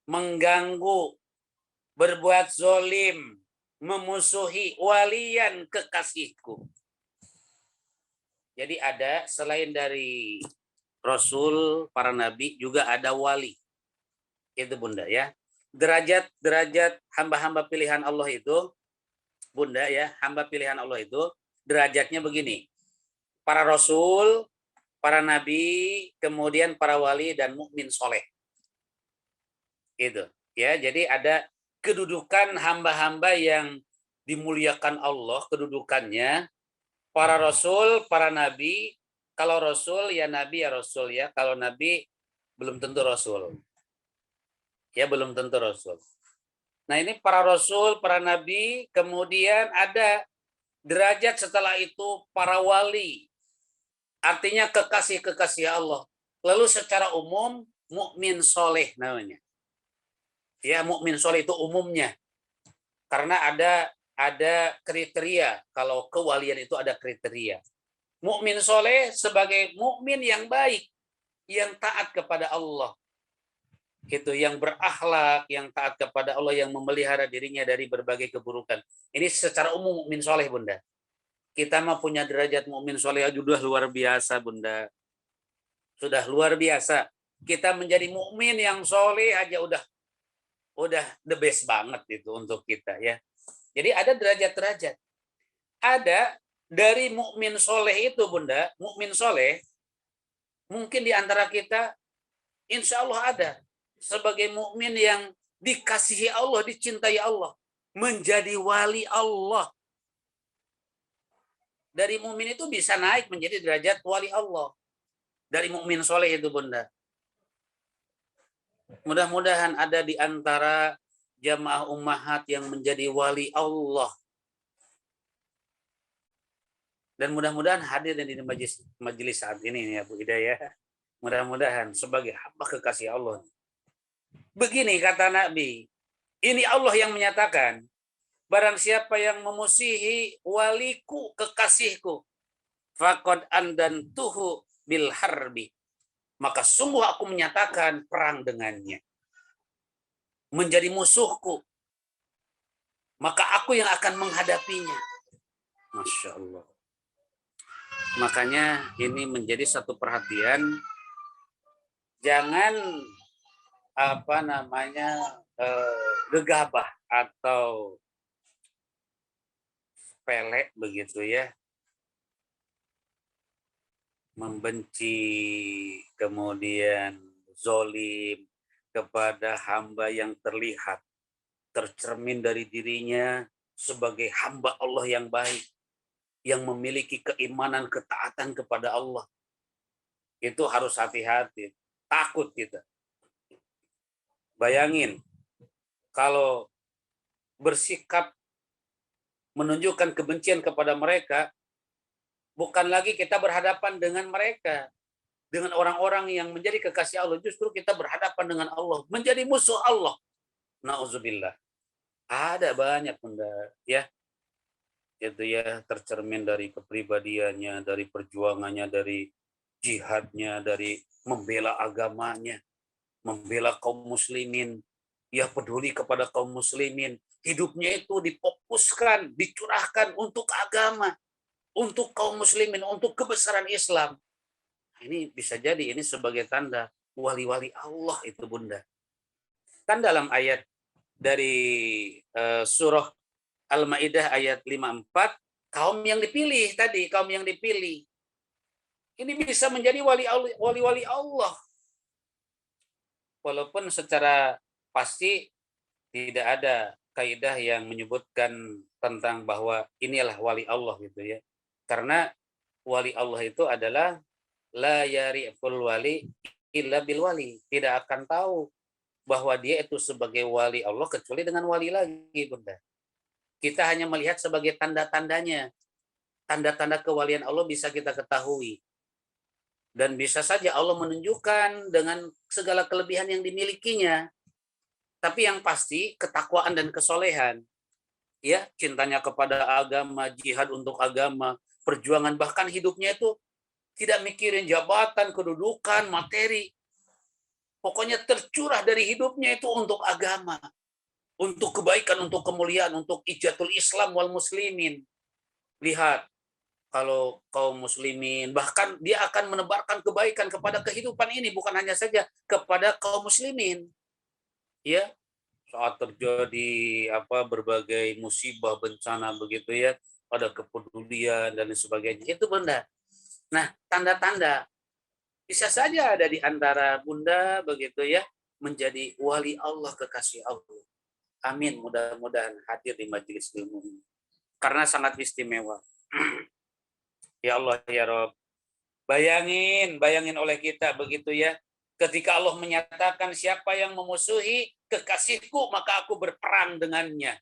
mengganggu, berbuat zolim, memusuhi waliyan, kekasihku. Jadi ada selain dari Rasul, para nabi, juga ada wali. Itu Bunda ya. Derajat hamba-hamba pilihan Allah itu, Bunda ya, hamba pilihan Allah itu derajatnya begini. Para Rasul, para nabi, kemudian para wali dan mukmin soleh. Itu ya. Jadi ada kedudukan hamba-hamba yang dimuliakan Allah, kedudukannya. Para Rasul, para nabi. Kalau Rasul ya nabi ya Rasul ya. Kalau nabi belum tentu Rasul. Ya belum tentu Rasul. Nah ini para Rasul, para nabi, kemudian ada derajat setelah itu para wali. Artinya kekasih-kekasih Allah. Lalu secara umum mukmin soleh namanya. Ya mukmin soleh itu umumnya. Karena ada kriteria. Kalau kewalian itu ada kriteria. Mukmin soleh sebagai mukmin yang baik, yang taat kepada Allah. Itu yang berakhlak, yang taat kepada Allah, yang memelihara dirinya dari berbagai keburukan. Ini secara umum mukmin soleh Bunda. Kita mah punya derajat mukmin soleh sudah luar biasa Bunda. Sudah luar biasa. Kita menjadi mukmin yang soleh aja udah the best banget itu untuk kita ya. Jadi ada derajat-derajat. Ada dari mukmin soleh itu Bunda, mukmin soleh mungkin di antara kita insya Allah ada sebagai mukmin yang dikasihi Allah, dicintai Allah, menjadi wali Allah. Dari mukmin itu bisa naik menjadi derajat wali Allah. Dari mukmin soleh itu Bunda. Mudah-mudahan ada di antara jamaah ummahat yang menjadi wali Allah. Dan mudah-mudahan hadir di majelis saat ini ya Bu Hidayah. Mudah-mudahan sebagai hamba kekasih Allah. Begini kata Nabi, ini Allah yang menyatakan, barang siapa yang memusuhi waliku, kekasihku, faqad andantuhu bil harbi, maka sungguh aku menyatakan perang dengannya. Menjadi musuhku, maka aku yang akan menghadapinya. Masya Allah. Makanya ini menjadi satu perhatian, jangan gegabah atau pelek begitu ya, membenci, kemudian zolim, kepada hamba yang terlihat, tercermin dari dirinya sebagai hamba Allah yang baik, yang memiliki keimanan, ketaatan kepada Allah. Itu harus hati-hati, takut kita. Bayangin, kalau bersikap menunjukkan kebencian kepada mereka, bukan lagi kita berhadapan dengan mereka, dengan orang-orang yang menjadi kekasih Allah, justru kita berhadapan dengan Allah, menjadi musuh Allah. Nauzubillah. Ada banyak benda, ya, itu ya tercermin dari kepribadiannya, dari perjuangannya, dari jihadnya, dari membela agamanya, membela kaum muslimin, ya peduli kepada kaum muslimin. Hidupnya itu difokuskan, dicurahkan untuk agama, untuk kaum muslimin, untuk kebesaran Islam. Ini bisa jadi ini sebagai tanda wali-wali Allah itu bunda. Kan dalam ayat dari surah Al-Maidah ayat 54, kaum yang dipilih tadi, kaum yang dipilih. Ini bisa menjadi wali-wali Allah. Walaupun secara pasti tidak ada kaidah yang menyebutkan tentang bahwa inilah wali Allah gitu ya. Karena wali Allah itu adalah la yari'ful wali illa bil wali. Tidak akan tahu bahwa dia itu sebagai wali Allah kecuali dengan wali lagi, bunda. Kita hanya melihat sebagai tanda-tandanya. Tanda-tanda kewalian Allah bisa kita ketahui. Dan bisa saja Allah menunjukkan dengan segala kelebihan yang dimilikinya. Tapi yang pasti ketakwaan dan kesolehan. Ya, cintanya kepada agama, jihad untuk agama, perjuangan, bahkan hidupnya itu tidak mikirin jabatan, kedudukan, materi. Pokoknya tercurah dari hidupnya itu untuk agama. Untuk kebaikan, untuk kemuliaan, untuk ijatul Islam wal muslimin. Lihat, kalau kaum muslimin, bahkan dia akan menebarkan kebaikan kepada kehidupan ini, bukan hanya saja kepada kaum muslimin. Ya, saat terjadi berbagai musibah, bencana begitu ya, ada kepedulian dan sebagainya. Itu bunda. Nah, tanda-tanda bisa saja ada di antara bunda begitu ya, menjadi wali Allah, kekasih Allah. Amin, mudah-mudahan hadir di majelis ilmu ini. Karena sangat istimewa. Ya Allah, ya Rob. Bayangin oleh kita begitu ya. Ketika Allah menyatakan siapa yang memusuhi kekasihku, maka aku berperang dengannya.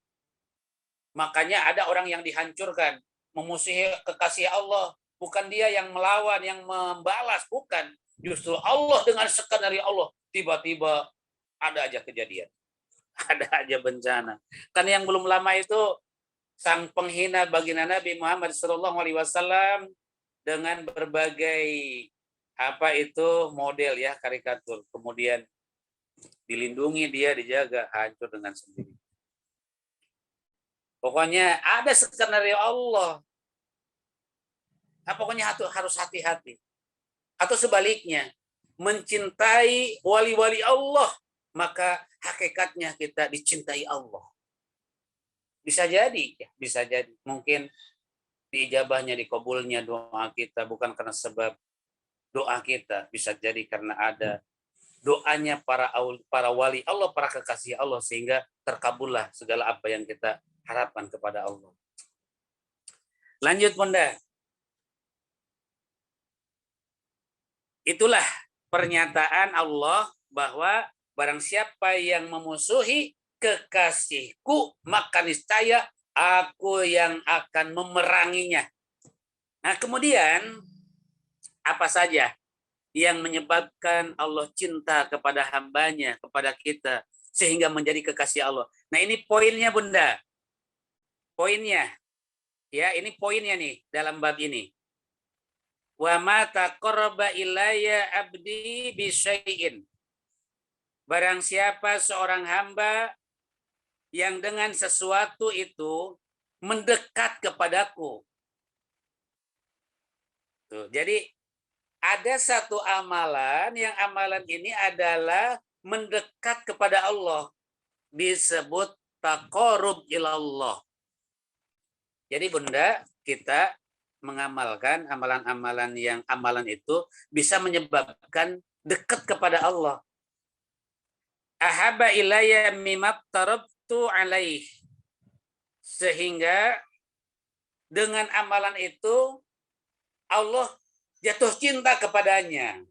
Makanya ada orang yang dihancurkan. Memusuhi kekasih Allah. Bukan dia yang melawan, yang membalas. Bukan. Justru Allah dengan skenario Allah. Tiba-tiba ada aja kejadian. Ada aja bencana. Kan yang belum lama itu sang penghina baginda Nabi Muhammad SAW dengan berbagai model ya, karikatur. Kemudian dilindungi dia, dijaga, hancur dengan sendiri. Pokoknya ada skenario Allah. Pokoknya harus hati-hati. Atau sebaliknya, mencintai wali-wali Allah, maka hakikatnya kita dicintai Allah. Bisa jadi, ya, bisa jadi. Mungkin diijabahnya, dikabulnya doa kita bukan karena sebab doa kita, bisa jadi karena ada doanya para wali Allah, para kekasih Allah, sehingga terkabullah segala apa yang kita harapkan kepada Allah. Lanjut bunda. Itulah pernyataan Allah bahwa barang siapa yang memusuhi kekasihku, maka niscaya aku yang akan memeranginya. Nah, kemudian apa saja yang menyebabkan Allah cinta kepada hambanya, kepada kita, sehingga menjadi kekasih Allah. Nah, ini poinnya bunda. Poinnya. Ya, ini poinnya nih dalam bab ini. Wa ma taqarraba ilayya abdi bisyai'in. Barang siapa seorang hamba yang dengan sesuatu itu mendekat kepadaku. Tuh, jadi ada satu amalan yang amalan ini adalah mendekat kepada Allah. Disebut taqarrub ilallah. Jadi bunda, kita mengamalkan amalan-amalan yang amalan itu bisa menyebabkan dekat kepada Allah. Ahabba ilayya mimma tarabtu alaih. Sehingga dengan amalan itu Allah jatuh cinta kepadanya.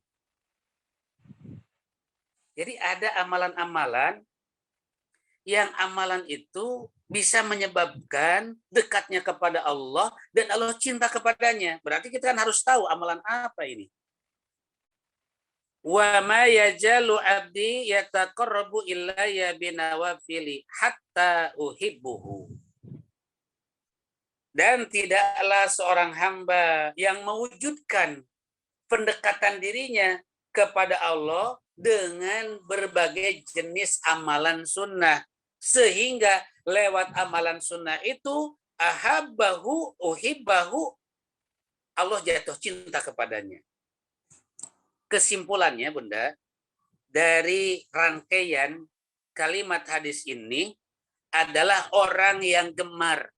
Jadi ada amalan-amalan yang amalan itu bisa menyebabkan dekatnya kepada Allah dan Allah cinta kepadanya. Berarti kita kan harus tahu amalan apa ini. Wa ma yajalu abdi yataqarrabu ilayya binawafili hatta uhibbuhu. Dan tidaklah seorang hamba yang mewujudkan pendekatan dirinya kepada Allah dengan berbagai jenis amalan sunnah. Sehingga lewat amalan sunnah itu ahabbahu uhibbahu, Allah jatuh cinta kepadanya. Kesimpulannya Bunda, dari rangkaian kalimat hadis ini adalah orang yang gemar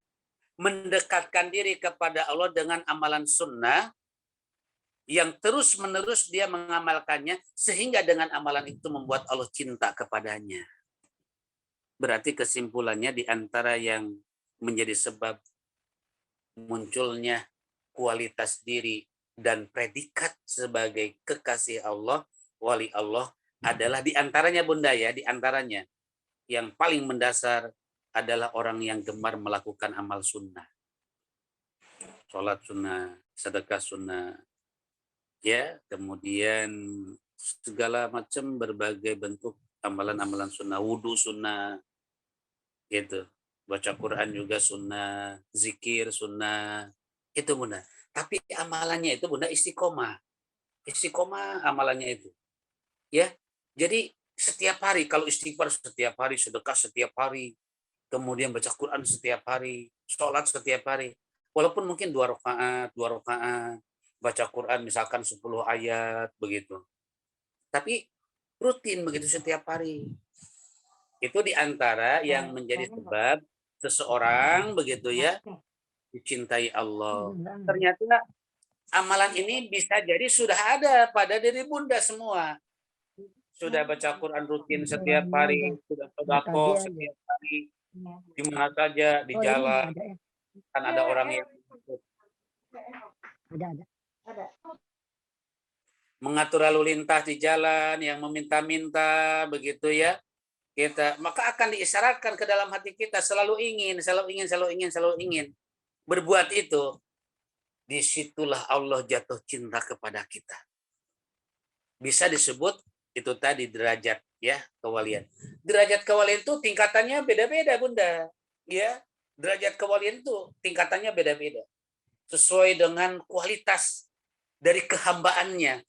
mendekatkan diri kepada Allah dengan amalan sunnah, yang terus-menerus dia mengamalkannya, sehingga dengan amalan itu membuat Allah cinta kepadanya. Berarti kesimpulannya di antara yang menjadi sebab munculnya kualitas diri dan predikat sebagai kekasih Allah, wali Allah, adalah di antaranya Bunda ya, di antaranya yang paling mendasar adalah orang yang gemar melakukan amal sunnah. Sholat sunnah, sedekah sunnah, ya, kemudian segala macam berbagai bentuk amalan-amalan sunnah, wudhu sunnah, gitu. Baca Quran juga sunnah, zikir sunnah, itu Bunda. Tapi amalannya itu Bunda istiqomah. Istiqomah amalannya itu. Ya. Jadi setiap hari, kalau istighfar setiap hari, sedekah setiap hari, kemudian baca Quran setiap hari, sholat setiap hari. Walaupun mungkin 2 rakaat, baca Quran misalkan 10 ayat, begitu. Tapi rutin begitu setiap hari. Itu diantara yang menjadi sebab seseorang begitu ya dicintai Allah. Ternyata amalan ini bisa jadi sudah ada pada diri Bunda semua. Sudah baca Quran rutin setiap hari, sudah sedekah setiap hari, di mana saja, di jalan. Kan ada orang yang mengatur lalu lintas di jalan, yang meminta-minta, begitu ya. Maka akan diisyaratkan ke dalam hati kita, selalu ingin berbuat itu. Disitulah Allah jatuh cinta kepada kita. Bisa disebut itu tadi derajat ya kewalian. Derajat kewalian itu tingkatannya beda-beda Bunda. Ya, derajat kewalian itu tingkatannya beda-beda. Sesuai dengan kualitas dari kehambaannya.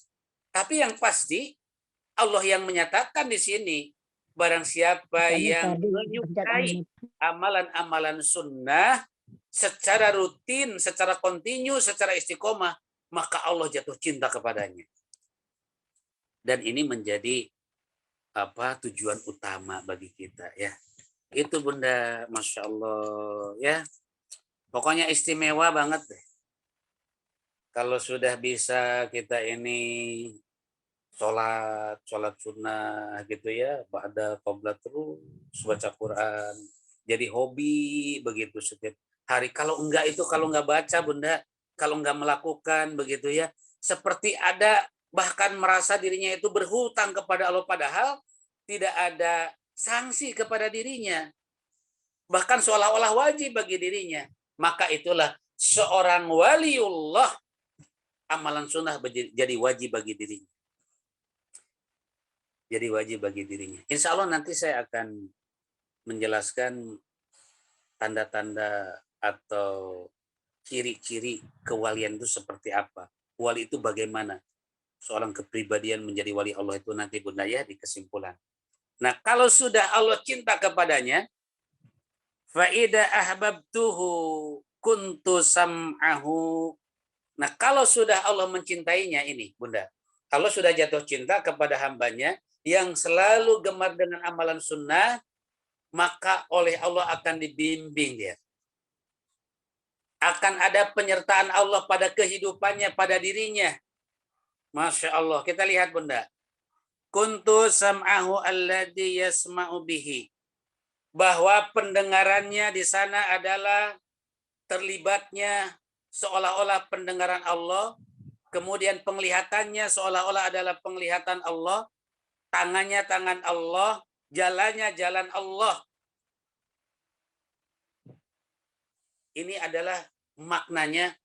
Tapi yang pasti Allah yang menyatakan di sini, barang siapa yang menyukai amalan-amalan sunnah secara rutin, secara kontinu, secara istiqomah, maka Allah jatuh cinta kepadanya. Dan ini menjadi tujuan utama bagi kita ya. Itu Bunda, Masya Allah ya. Pokoknya istimewa banget deh. Kalau sudah bisa kita ini sholat sunnah gitu ya, ba'da qoblat terus baca Quran, jadi hobi begitu setiap hari. Kalau enggak baca Bunda, kalau enggak melakukan begitu ya, seperti ada bahkan merasa dirinya itu berhutang kepada Allah, padahal tidak ada sanksi kepada dirinya, bahkan seolah-olah wajib bagi dirinya. Maka itulah seorang waliullah, amalan sunnah jadi wajib bagi dirinya. Jadi wajib bagi dirinya. Insya Allah nanti saya akan menjelaskan tanda-tanda atau ciri-ciri kewalian itu seperti apa. Wali itu bagaimana. Seorang kepribadian menjadi wali Allah itu nanti Bunda ya di kesimpulan. Nah kalau sudah Allah cinta kepadanya, fa'ida ahbabtuhu kuntu sam'ahu. Nah kalau sudah Allah mencintainya ini Bunda, Allah sudah jatuh cinta kepada hambanya yang selalu gemar dengan amalan sunnah, maka oleh Allah akan dibimbing dia. Akan ada penyertaan Allah pada kehidupannya, pada dirinya. Masya Allah, kita lihat Bunda. kuntu sam'ahu alladhi yasma'u bihi. Bahwa pendengarannya di sana adalah terlibatnya seolah-olah pendengaran Allah, kemudian penglihatannya seolah-olah adalah penglihatan Allah, tangannya tangan Allah, jalannya jalan Allah. Ini adalah maknanya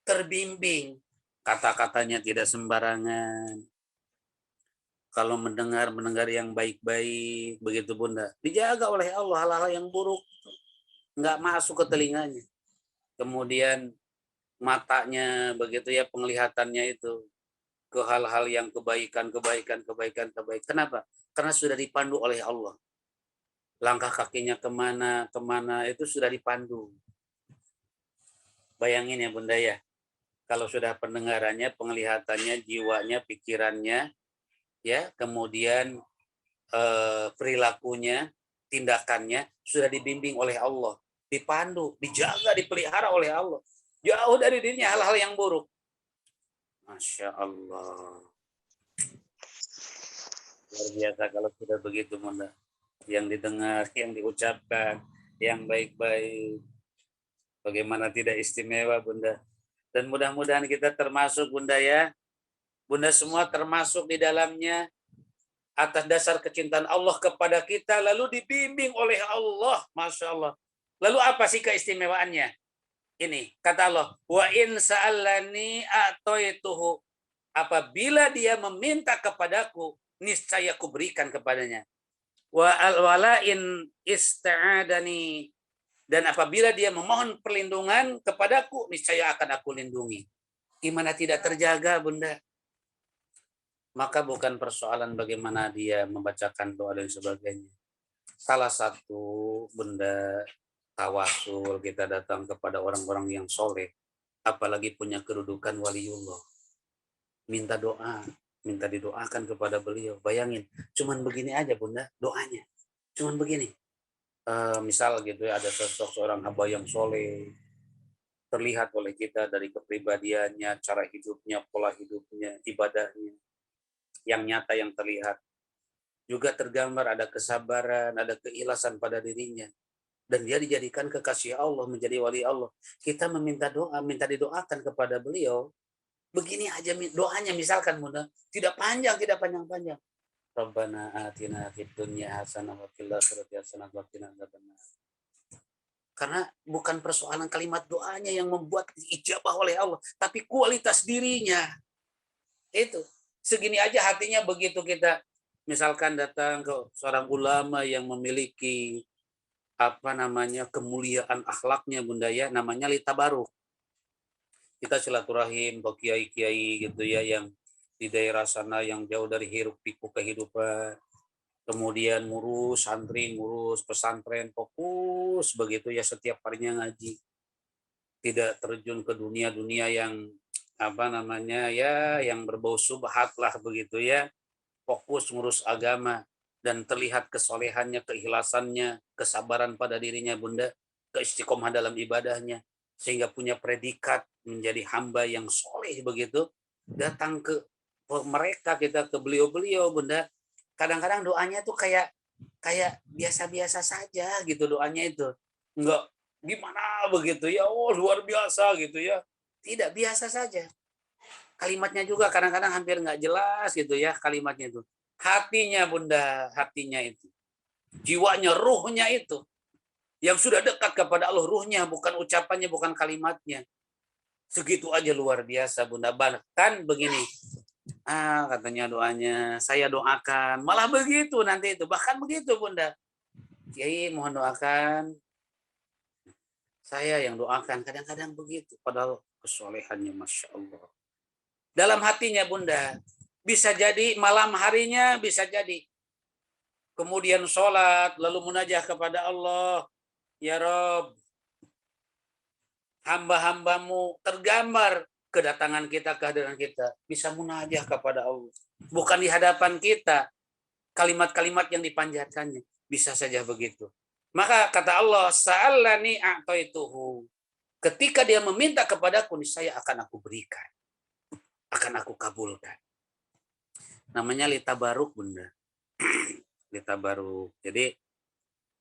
terbimbing. Kata-katanya tidak sembarangan. Kalau mendengar yang baik-baik, begitu Bunda. Dijaga oleh Allah hal-hal yang buruk. Nggak masuk ke telinganya. Kemudian matanya, begitu ya, penglihatannya itu ke hal-hal yang kebaikan. Kenapa? Karena sudah dipandu oleh Allah. Langkah kakinya kemana itu sudah dipandu. Bayangin ya Bunda ya. Kalau sudah pendengarannya, penglihatannya, jiwanya, pikirannya, ya, kemudian perilakunya, tindakannya sudah dibimbing oleh Allah, dipandu, dijaga, dipelihara oleh Allah. Jauh dari dirinya hal-hal yang buruk. Masya Allah. Luar biasa kalau sudah begitu, Bunda. Yang didengar, yang diucapkan, yang baik-baik. Bagaimana tidak istimewa, Bunda. Dan mudah-mudahan kita termasuk, Bunda ya. Bunda semua termasuk di dalamnya atas dasar kecintaan Allah kepada kita, lalu dibimbing oleh Allah. Masya Allah. Lalu apa sih keistimewaannya? Ini, kata Allah, wa in sa'alani a'toituhu. Apabila dia meminta kepadaku, niscaya aku berikan kepadanya. Wala in ista'adani. Dan apabila dia memohon perlindungan kepadaku, niscaya akan aku lindungi. Gimana tidak terjaga, Bunda? Maka bukan persoalan bagaimana dia membacakan doa dan sebagainya. Salah satu Bunda tawasul, kita datang kepada orang-orang yang soleh, apalagi punya kedudukan waliullah. Minta doa, minta didoakan kepada beliau. Bayangin, cuman begini aja Bunda, doanya. Cuman begini. Misal gitu ya, ada sosok seorang hamba yang soleh, terlihat oleh kita dari kepribadiannya, cara hidupnya, pola hidupnya, ibadahnya, yang nyata, yang terlihat. Juga tergambar ada kesabaran, ada keikhlasan pada dirinya. Dan dia dijadikan kekasih Allah, menjadi wali Allah. Kita meminta doa, minta didoakan kepada beliau. Begini aja doanya misalkan, Bunda. Tidak panjang-panjang. Rabbana atina fid dunya hasanah wa fil akhirati hasanah wa qina adzabannar. Karena bukan persoalan kalimat doanya yang membuat ijabah oleh Allah, tapi kualitas dirinya. Itu. Segini aja hatinya begitu kita misalkan datang ke seorang ulama yang memiliki kemuliaan akhlaknya Bunda ya, namanya litabaruk. Kita silaturahim ke kiai-kiai gitu ya yang di daerah sana yang jauh dari hiruk pikuk kehidupan. Kemudian ngurus santri, ngurus pesantren, fokus begitu ya setiap harinya ngaji. Tidak terjun ke dunia-dunia yang yang berbau subhat lah begitu ya. Fokus ngurus agama dan terlihat kesolehannya, keikhlasannya, kesabaran pada dirinya Bunda, keistiqomah dalam ibadahnya, sehingga punya predikat menjadi hamba yang soleh begitu. Datang ke mereka, kita ke beliau-beliau Bunda, kadang-kadang doanya tuh kayak biasa-biasa saja gitu doanya itu. Enggak gimana begitu ya, oh luar biasa gitu ya. Tidak, biasa saja. Kalimatnya juga kadang-kadang hampir nggak jelas gitu ya kalimatnya itu. Hatinya Bunda, hatinya itu. Jiwanya, ruhnya itu. Yang sudah dekat kepada Allah, ruhnya, bukan ucapannya, bukan kalimatnya. Segitu aja luar biasa Bunda. Bahkan begini, katanya doanya, saya doakan. Malah begitu nanti itu, bahkan begitu Bunda. Kiai mohon doakan. Saya yang doakan, kadang-kadang begitu. Padahal kesolehannya Masya Allah. Dalam hatinya Bunda, bisa jadi malam harinya, bisa jadi. Kemudian sholat, lalu munajah kepada Allah. Ya Rob, hamba-hambamu tergambar kedatangan kita, kehadiran kita. Bisa munajah kepada Allah. Bukan di hadapan kita, kalimat-kalimat yang dipanjatkannya. Bisa saja begitu. Maka kata Allah, sa'alani a'taituhu. Ketika dia meminta kepadaku, niscaya akan aku berikan. Akan aku kabulkan. Namanya litabaruk, Bunda. Litabaruk. Jadi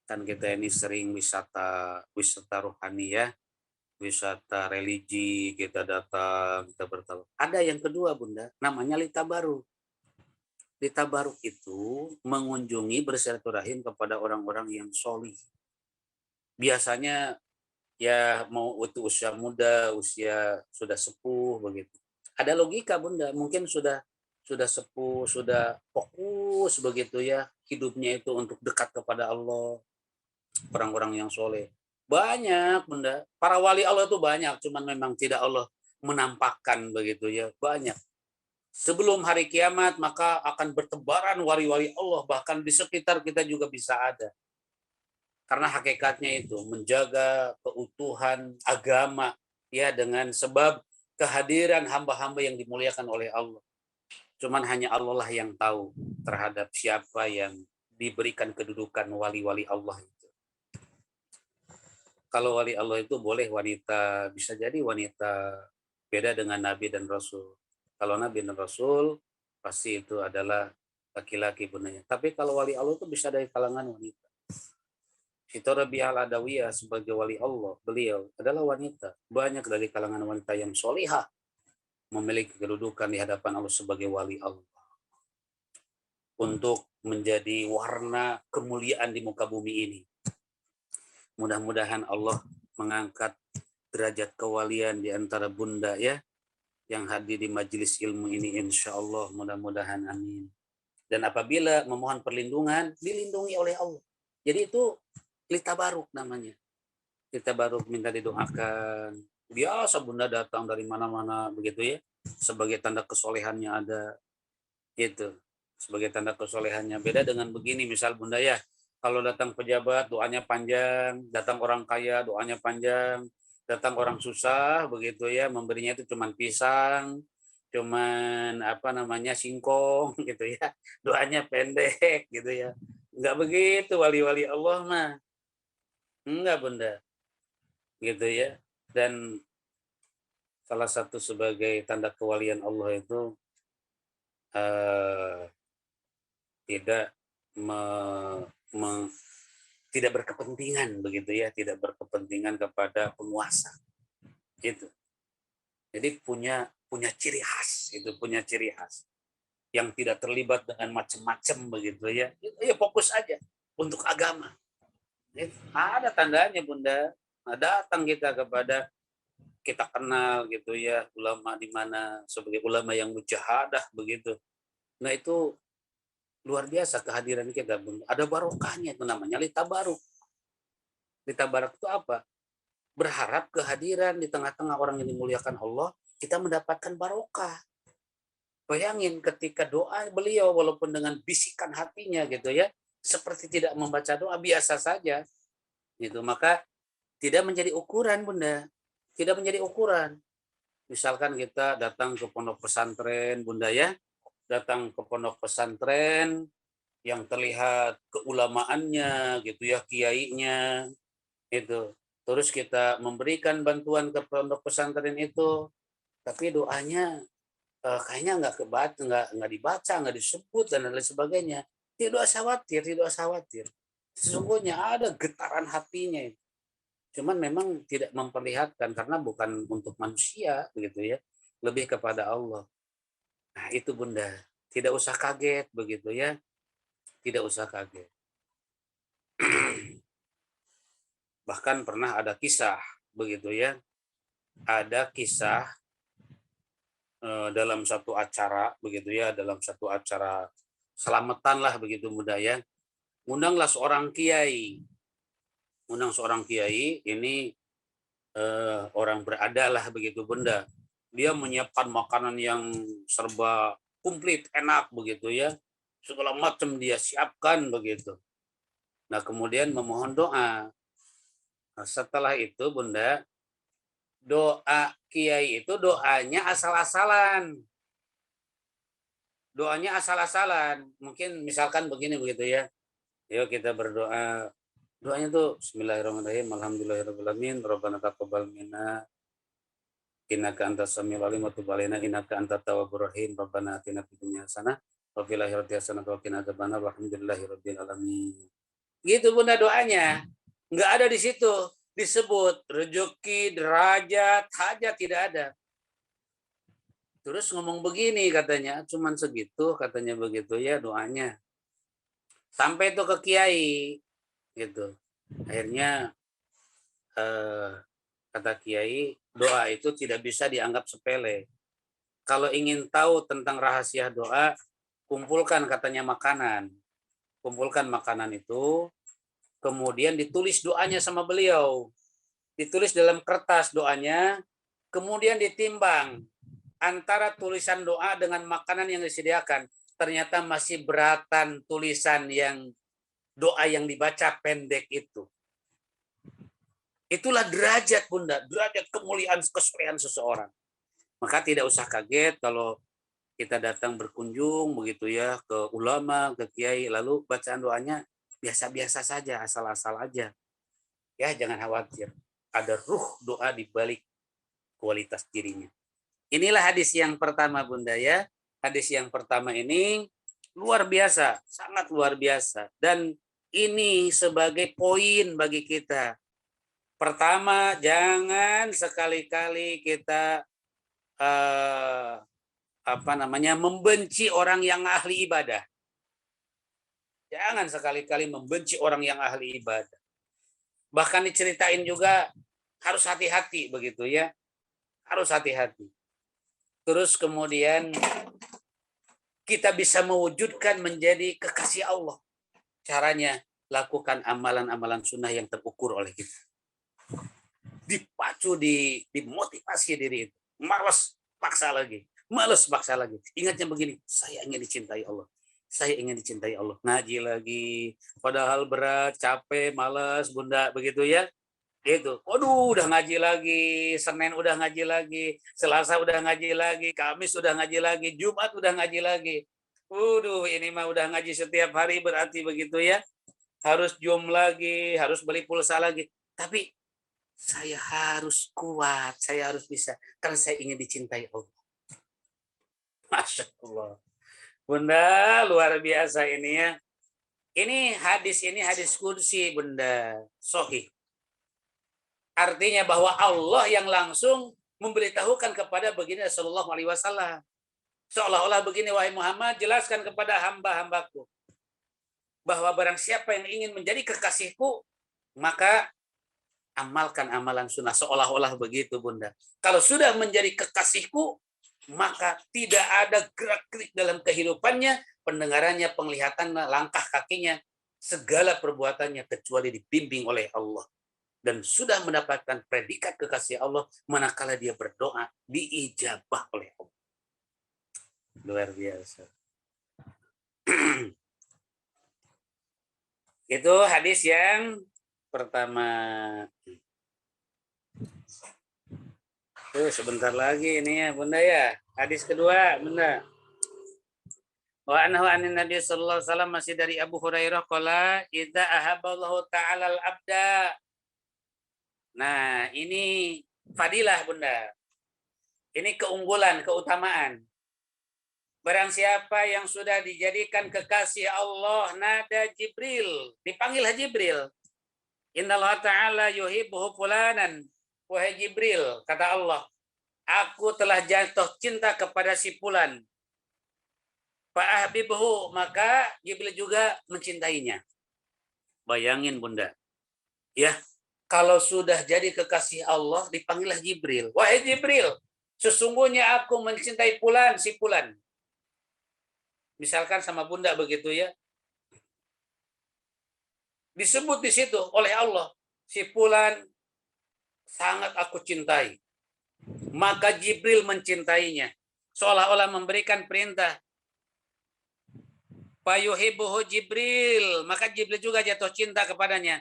kan kita ini sering wisata rohani ya, wisata religi, kita datang, kita bertamu. Ada yang kedua, Bunda, namanya litabaruk. Litabaruk itu mengunjungi bersilaturahim kepada orang-orang yang solih. Biasanya ya mau itu usia muda, usia sudah sepuh begitu. Ada logika, Bunda, mungkin sudah sepuh, sudah fokus begitu ya, hidupnya itu untuk dekat kepada Allah, orang-orang yang soleh. Banyak, Bunda. Para wali Allah itu banyak, cuman memang tidak Allah menampakkan begitu ya, banyak. Sebelum hari kiamat maka akan bertebaran wali-wali Allah, bahkan di sekitar kita juga bisa ada. Karena hakikatnya itu menjaga keutuhan agama ya, dengan sebab kehadiran hamba-hamba yang dimuliakan oleh Allah. Cuman hanya Allah lah yang tahu terhadap siapa yang diberikan kedudukan wali-wali Allah itu. Kalau wali Allah itu boleh wanita, bisa jadi wanita, beda dengan Nabi dan Rasul. Kalau Nabi dan Rasul pasti itu adalah laki-laki bunanya. Tapi kalau wali Allah itu bisa dari kalangan wanita. Itu Rabi'ah al-Adawiyah sebagai wali Allah, beliau adalah wanita. Banyak dari kalangan wanita yang solihah memiliki kedudukan di hadapan Allah sebagai wali Allah. Untuk menjadi warna kemuliaan di muka bumi ini. Mudah-mudahan Allah mengangkat derajat kewalian di antara bunda ya, yang hadir di majelis ilmu ini, insya Allah, mudah-mudahan, amin. Dan apabila memohon perlindungan, dilindungi oleh Allah. Jadi itu litabaruk namanya. Litabaruk, minta didoakan. Biasa bunda datang dari mana-mana begitu ya, sebagai tanda kesolehannya ada. Itu sebagai tanda kesolehannya. Beda dengan begini, misal bunda ya, kalau datang pejabat doanya panjang, datang orang kaya doanya panjang, datang orang susah begitu ya, memberinya itu cuman pisang, cuman singkong gitu ya, doanya pendek gitu ya. Enggak begitu wali-wali Allah mah, enggak bunda, gitu ya. Dan salah satu sebagai tanda kewalian Allah itu tidak tidak berkepentingan begitu ya, tidak berkepentingan kepada penguasa gitu. Jadi punya ciri khas, itu punya ciri khas yang tidak terlibat dengan macam-macam begitu ya. Ya fokus aja untuk agama. Ada tandanya bunda. Nah, datang kita kepada, kita kenal gitu ya, ulama di mana sebagai ulama yang mujahadah begitu. Nah itu luar biasa kehadiran kita bunda. Ada barokahnya, itu namanya litabaruk. Litabaruk itu apa? Berharap kehadiran di tengah-tengah orang yang dimuliakan Allah, kita mendapatkan barokah. Bayangin ketika doa beliau walaupun dengan bisikan hatinya gitu ya, seperti tidak membaca doa, biasa saja gitu, maka tidak menjadi ukuran bunda, tidak menjadi ukuran. Misalkan kita datang ke pondok pesantren bunda ya, datang ke pondok pesantren yang terlihat keulamaannya gitu ya, kiainya itu, terus kita memberikan bantuan ke pondok pesantren itu, tapi doanya kayaknya nggak dibaca, nggak disebut dan lain sebagainya. Tidak usah khawatir. Sesungguhnya ada getaran hatinya itu. Cuman memang tidak memperlihatkan karena bukan untuk manusia begitu ya, lebih kepada Allah. Nah itu bunda, tidak usah kaget begitu ya, tidak usah kaget. Bahkan pernah ada kisah begitu ya, ada kisah dalam satu acara begitu ya, dalam satu acara selamatan lah begitu bunda ya, undang seorang kiai ini, orang berada lah begitu bunda, dia menyiapkan makanan yang serba komplit enak begitu ya, segala macam dia siapkan begitu. Nah kemudian memohon doa. Nah, setelah itu bunda, doa kiai itu doanya asal-asalan. Mungkin misalkan begini begitu ya. Yuk kita berdoa. Doanya tuh bismillahirrahmanirrahim, alhamdulillahirabbil alamin, rabbana taqabbal minna innaka antas samiul alim wa tub alaina innaka antat tawwabur rahim, rabbana atina fid dunya hasanah wa fil akhirati hasanatan wa qina adzabannar walhamdulillahirabbil alamin. Gitu Bunda doanya. Enggak ada di situ disebut rezeki, derajat, hajat, tidak ada. Terus ngomong begini katanya, cuman segitu katanya begitu ya doanya. Sampai itu ke kiai gitu. Akhirnya kata kiai, doa itu tidak bisa dianggap sepele. Kalau ingin tahu tentang rahasia doa, kumpulkan katanya makanan. Kumpulkan makanan itu, kemudian ditulis doanya sama beliau. Ditulis dalam kertas doanya, kemudian ditimbang antara tulisan doa dengan makanan yang disediakan. Ternyata masih beratan tulisan yang doa yang dibaca pendek itu. Itulah derajat Bunda, derajat kemuliaan kesulian seseorang. Maka tidak usah kaget kalau kita datang berkunjung begitu ya ke ulama, ke kiai, lalu bacaan doanya biasa-biasa saja, asal-asal aja. Ya jangan khawatir, ada ruh doa di balik kualitas dirinya. Inilah hadis yang pertama Bunda ya. Hadis yang pertama ini luar biasa, sangat luar biasa. Dan ini sebagai poin bagi kita. Pertama, jangan sekali-kali kita membenci orang yang ahli ibadah. Jangan sekali-kali membenci orang yang ahli ibadah. Bahkan diceritain juga harus hati-hati begitu ya. Harus hati-hati. Terus kemudian kita bisa mewujudkan menjadi kekasih Allah. Caranya lakukan amalan-amalan sunnah yang terukur oleh kita. Dipacu, dimotivasi diri itu. Malas paksa lagi. Ingatnya begini, saya ingin dicintai Allah. Saya ingin dicintai Allah. Ngaji lagi. Padahal berat, capek, malas, Bunda. Begitu ya. Itu. Waduh, udah ngaji lagi. Senin udah ngaji lagi. Selasa udah ngaji lagi. Kamis udah ngaji lagi. Jumat udah ngaji lagi. Waduh, ini mah udah ngaji setiap hari berarti begitu ya. Harus Zoom lagi. Harus beli pulsa lagi. Tapi saya harus kuat. Saya harus bisa. Karena saya ingin dicintai Allah. Masya Allah. Bunda, luar biasa ini ya. Ini hadis kursi Bunda. Sahih. Artinya bahwa Allah yang langsung memberitahukan kepada baginda Sallallahu Alaihi Wasallam. Seolah-olah begini, wahai Muhammad, jelaskan kepada hamba-hambaku. Bahwa barang siapa yang ingin menjadi kekasihku, maka amalkan amalan sunnah. Seolah-olah begitu Bunda. Kalau sudah menjadi kekasihku, maka tidak ada gerak-gerik dalam kehidupannya, pendengarannya, penglihatannya, langkah kakinya, segala perbuatannya kecuali dibimbing oleh Allah. Dan sudah mendapatkan predikat kekasih Allah, manakala dia berdoa, diijabah oleh Allah. Luar biasa. Itu hadis yang pertama. Tuh, sebentar lagi ini ya Bunda ya. Hadis kedua Bunda. Wa anhu anin Nabi sallallahu alaihi wasallam, masih dari Abu Hurairah qala idza ahabballahu ta'ala al-abda. Nah, ini fadilah Bunda. Ini keunggulan, keutamaan. Barang siapa yang sudah dijadikan kekasih Allah, nada Jibril, dipanggillah Jibril. Innallaha ta'ala yuhibbu fulanan. Wahai Jibril, kata Allah, aku telah jatuh cinta kepada si fulan. Fa'ahbibhu, maka Jibril juga mencintainya. Bayangin Bunda. Ya, kalau sudah jadi kekasih Allah, dipanggillah Jibril. Wahai Jibril, sesungguhnya aku mencintai fulan, si fulan. Misalkan sama Bunda begitu ya. Disebut di situ oleh Allah, si fulan sangat aku cintai. Maka Jibril mencintainya. Seolah-olah memberikan perintah. Fayuhibbuhu Jibril. Maka Jibril juga jatuh cinta kepadanya.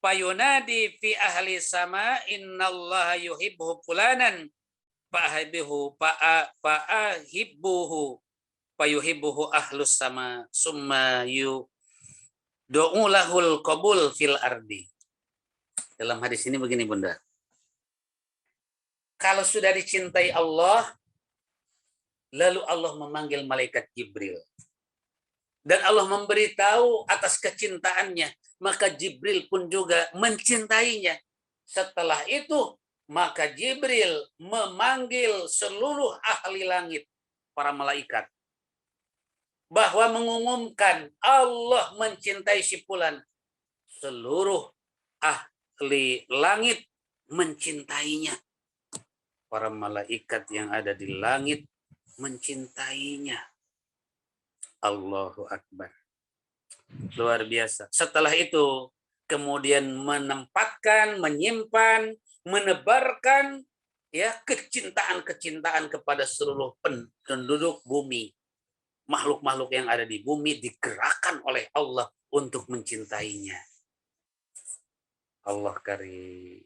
Fayunadi fi ahli sama innallaha yuhibbuhu fulanan. Fa'ahibbuhu fayuhibbuhu ahlus sama summa yudu'ulahul qabul fil ardi. Dalam hadis ini begini Bunda. Kalau sudah dicintai Allah, lalu Allah memanggil malaikat Jibril. Dan Allah memberitahu atas kecintaannya, maka Jibril pun juga mencintainya. Setelah itu, maka Jibril memanggil seluruh ahli langit, para malaikat, bahwa mengumumkan Allah mencintai si fulan. Seluruh ahli langit mencintainya. Para malaikat yang ada di langit mencintainya. Allahu Akbar. Luar biasa. Setelah itu, kemudian menempatkan, menyimpan, menebarkan ya kecintaan-kecintaan kepada seluruh penduduk bumi. Makhluk-makhluk yang ada di bumi digerakkan oleh Allah untuk mencintainya. Allah karim.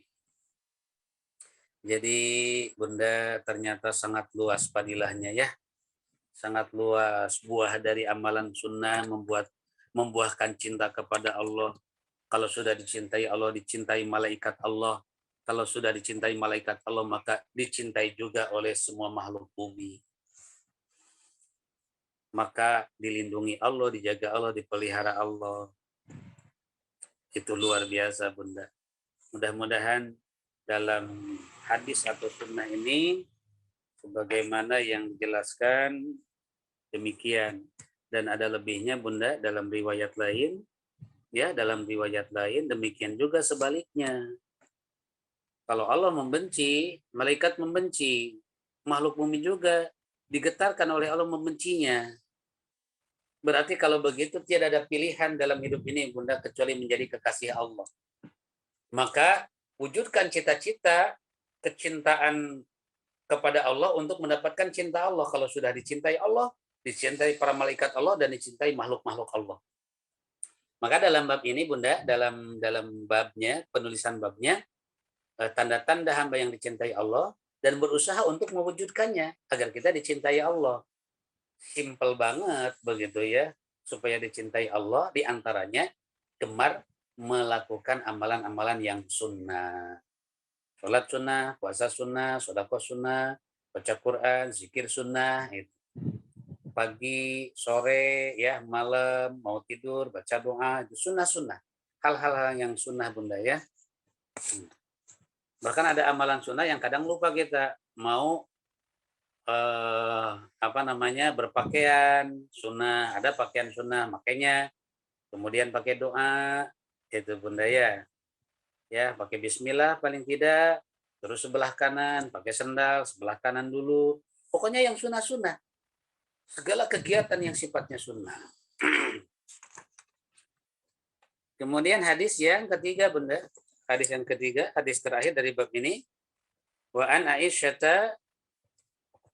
Jadi Bunda ternyata sangat luas fadilahnya ya. Sangat luas buah dari amalan sunnah membuahkan cinta kepada Allah. Kalau sudah dicintai Allah, dicintai malaikat Allah. Kalau sudah dicintai malaikat Allah, maka dicintai juga oleh semua makhluk bumi. Maka dilindungi Allah, dijaga Allah, dipelihara Allah. Itu luar biasa Bunda. Mudah-mudahan dalam hadis atau sunnah ini sebagaimana yang dijelaskan demikian, dan ada lebihnya Bunda dalam riwayat lain ya, dalam riwayat lain demikian juga sebaliknya. Kalau Allah membenci, malaikat membenci, makhluk bumi juga digetarkan oleh Allah membencinya. Berarti kalau begitu tidak ada pilihan dalam hidup ini Bunda kecuali menjadi kekasih Allah. Maka wujudkan cita-cita kecintaan kepada Allah untuk mendapatkan cinta Allah. Kalau sudah dicintai Allah, dicintai para malaikat Allah, dan dicintai makhluk-makhluk Allah. Maka dalam bab ini Bunda, dalam babnya, penulisan babnya, tanda-tanda hamba yang dicintai Allah dan berusaha untuk mewujudkannya agar kita dicintai Allah. Simple banget begitu ya, supaya dicintai Allah diantaranya gemar melakukan amalan-amalan yang sunnah. Sholat sunnah, puasa sunnah, sedekah sunnah, baca Quran, zikir sunnah, itu. Pagi, sore, ya malam, mau tidur, baca doa, itu sunnah-sunnah. Hal-hal yang sunnah Bunda ya. Bahkan ada amalan sunnah yang kadang lupa kita. Mau berpakaian sunnah, ada pakaian sunnah, makanya kemudian pakai doa, itu Bunda ya. Ya, pakai bismillah paling tidak, terus sebelah kanan, pakai sendal, sebelah kanan dulu. Pokoknya yang sunnah-sunnah. Segala kegiatan yang sifatnya sunnah. Kemudian hadis yang ketiga Bunda. Hadis yang ketiga, hadis terakhir dari bab ini. Wa an Aisyata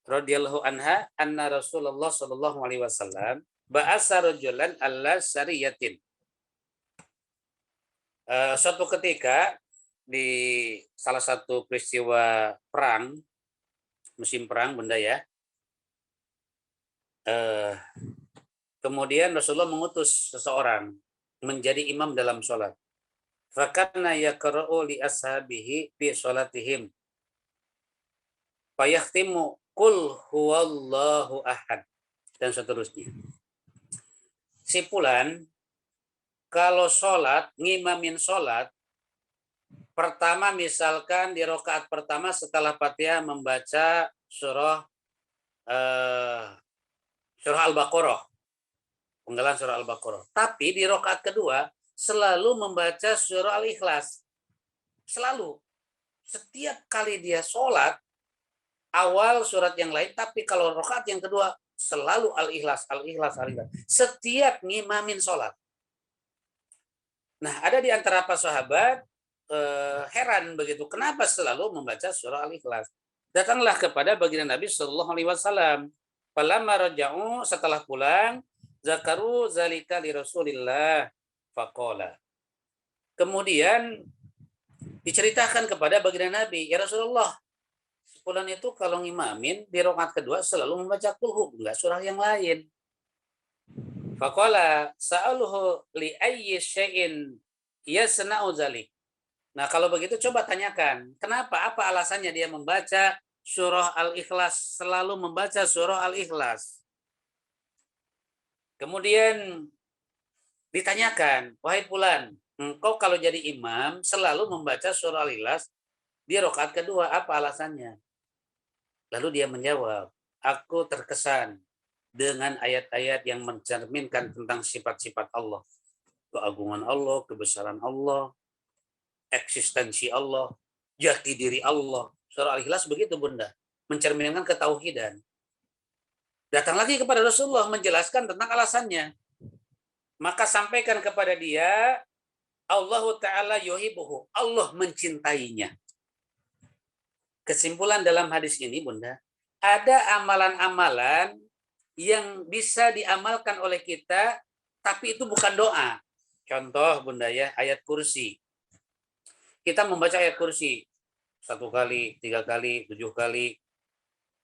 radhiyallahu anha anna Rasulullah sallallahu alaihi wasallam ba'asa rajulan alla sariyatin. Suatu ketika di salah satu peristiwa perang, musim perang Bunda ya, kemudian Rasulullah mengutus seseorang menjadi imam dalam sholat. Fakana yaqra'u li ashabihi bi sholatihim fayakhtimu qul huwallahu ahad dan seterusnya. Si fulan kalau sholat, ngimamin sholat, pertama misalkan di rakaat pertama setelah Fatihah membaca surah Al-Baqarah, penggalan surah Al-Baqarah. Tapi di rakaat kedua selalu membaca surah Al-Ikhlas. Selalu. Setiap kali dia sholat, awal surat yang lain, tapi kalau rakaat yang kedua selalu Al-Ikhlas, Al-Ikhlas, Al-Ikhlas. Setiap ngimamin sholat. Nah, ada di antara para sahabat heran begitu, kenapa selalu membaca surah Al-Ikhlas? Datanglah kepada baginda Nabi Shallallahu Alaihi Wasallam. Falamma raja'u, setelah pulang, zakaru zalika li Rasulillah faqala. Kemudian diceritakan kepada baginda Nabi, ya Rasulullah, fulan itu kalau ngimamin di rakaat kedua selalu membaca kulhu, enggak surah yang lain. Faqala sa'aluhu li ayyi syai'in yasna'u dzalik. Nah, kalau begitu coba tanyakan, kenapa, apa alasannya dia membaca surah Al-Ikhlas, selalu membaca surah Al-Ikhlas. Kemudian ditanyakan, wahai Fulan, engkau kalau jadi imam selalu membaca surah Al-Ikhlas di rakaat kedua, apa alasannya? Lalu dia menjawab, aku terkesan dengan ayat-ayat yang mencerminkan tentang sifat-sifat Allah. Keagungan Allah, kebesaran Allah, eksistensi Allah, jati diri Allah. Surah Al-Ikhlas begitu Bunda, mencerminkan ketauhidan. Datang lagi kepada Rasulullah menjelaskan tentang alasannya. Maka sampaikan kepada dia, Allah Ta'ala yuhibbuhu, Allah mencintainya. Kesimpulan dalam hadis ini Bunda, ada amalan-amalan yang bisa diamalkan oleh kita, tapi itu bukan doa. Contoh Bunda ya, ayat kursi. Kita membaca ayat kursi 1 kali, 3 kali, 7 kali,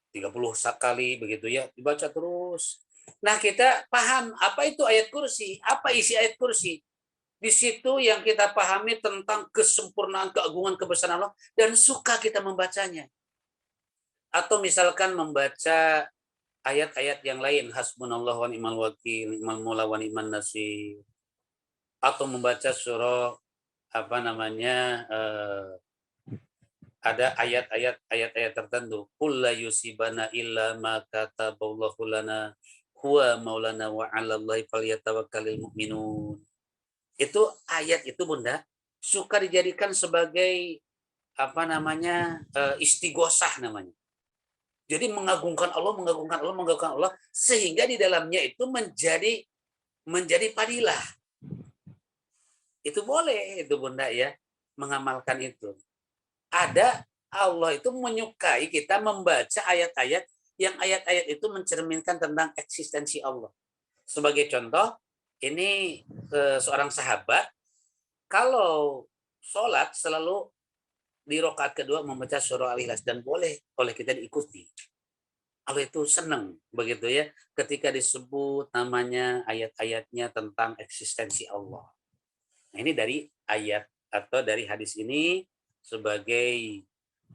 30 kali begitu ya, dibaca terus. Nah, kita paham apa itu ayat kursi, apa isi ayat kursi. Di situ yang kita pahami tentang kesempurnaan, keagungan, kebesaran Allah dan suka kita membacanya. Atau misalkan membaca ayat-ayat yang lain, hasbunallah wa ni'mal wakil, ni'mal maula wa ni'man nasir. Atau membaca surah ada ayat-ayat tertentu. Qul la yusibana illa ma kataballahu lana huwa maulana wa 'alallahi falyatawakkalul mu'minun. Itu ayat itu Bunda suka dijadikan sebagai istighosah namanya. Jadi mengagungkan Allah, mengagungkan Allah, mengagungkan Allah sehingga di dalamnya itu menjadi padilah. Itu boleh itu Bunda ya, mengamalkan itu. Ada Allah itu menyukai kita membaca ayat-ayat yang ayat-ayat itu mencerminkan tentang eksistensi Allah. Sebagai contoh, ini seorang sahabat kalau sholat selalu di rakaat kedua membaca surah Al-Ikhlas dan boleh oleh kita diikuti. Allah itu senang begitu ya ketika disebut namanya ayat-ayatnya tentang eksistensi Allah. Nah, ini dari ayat atau dari hadis ini sebagai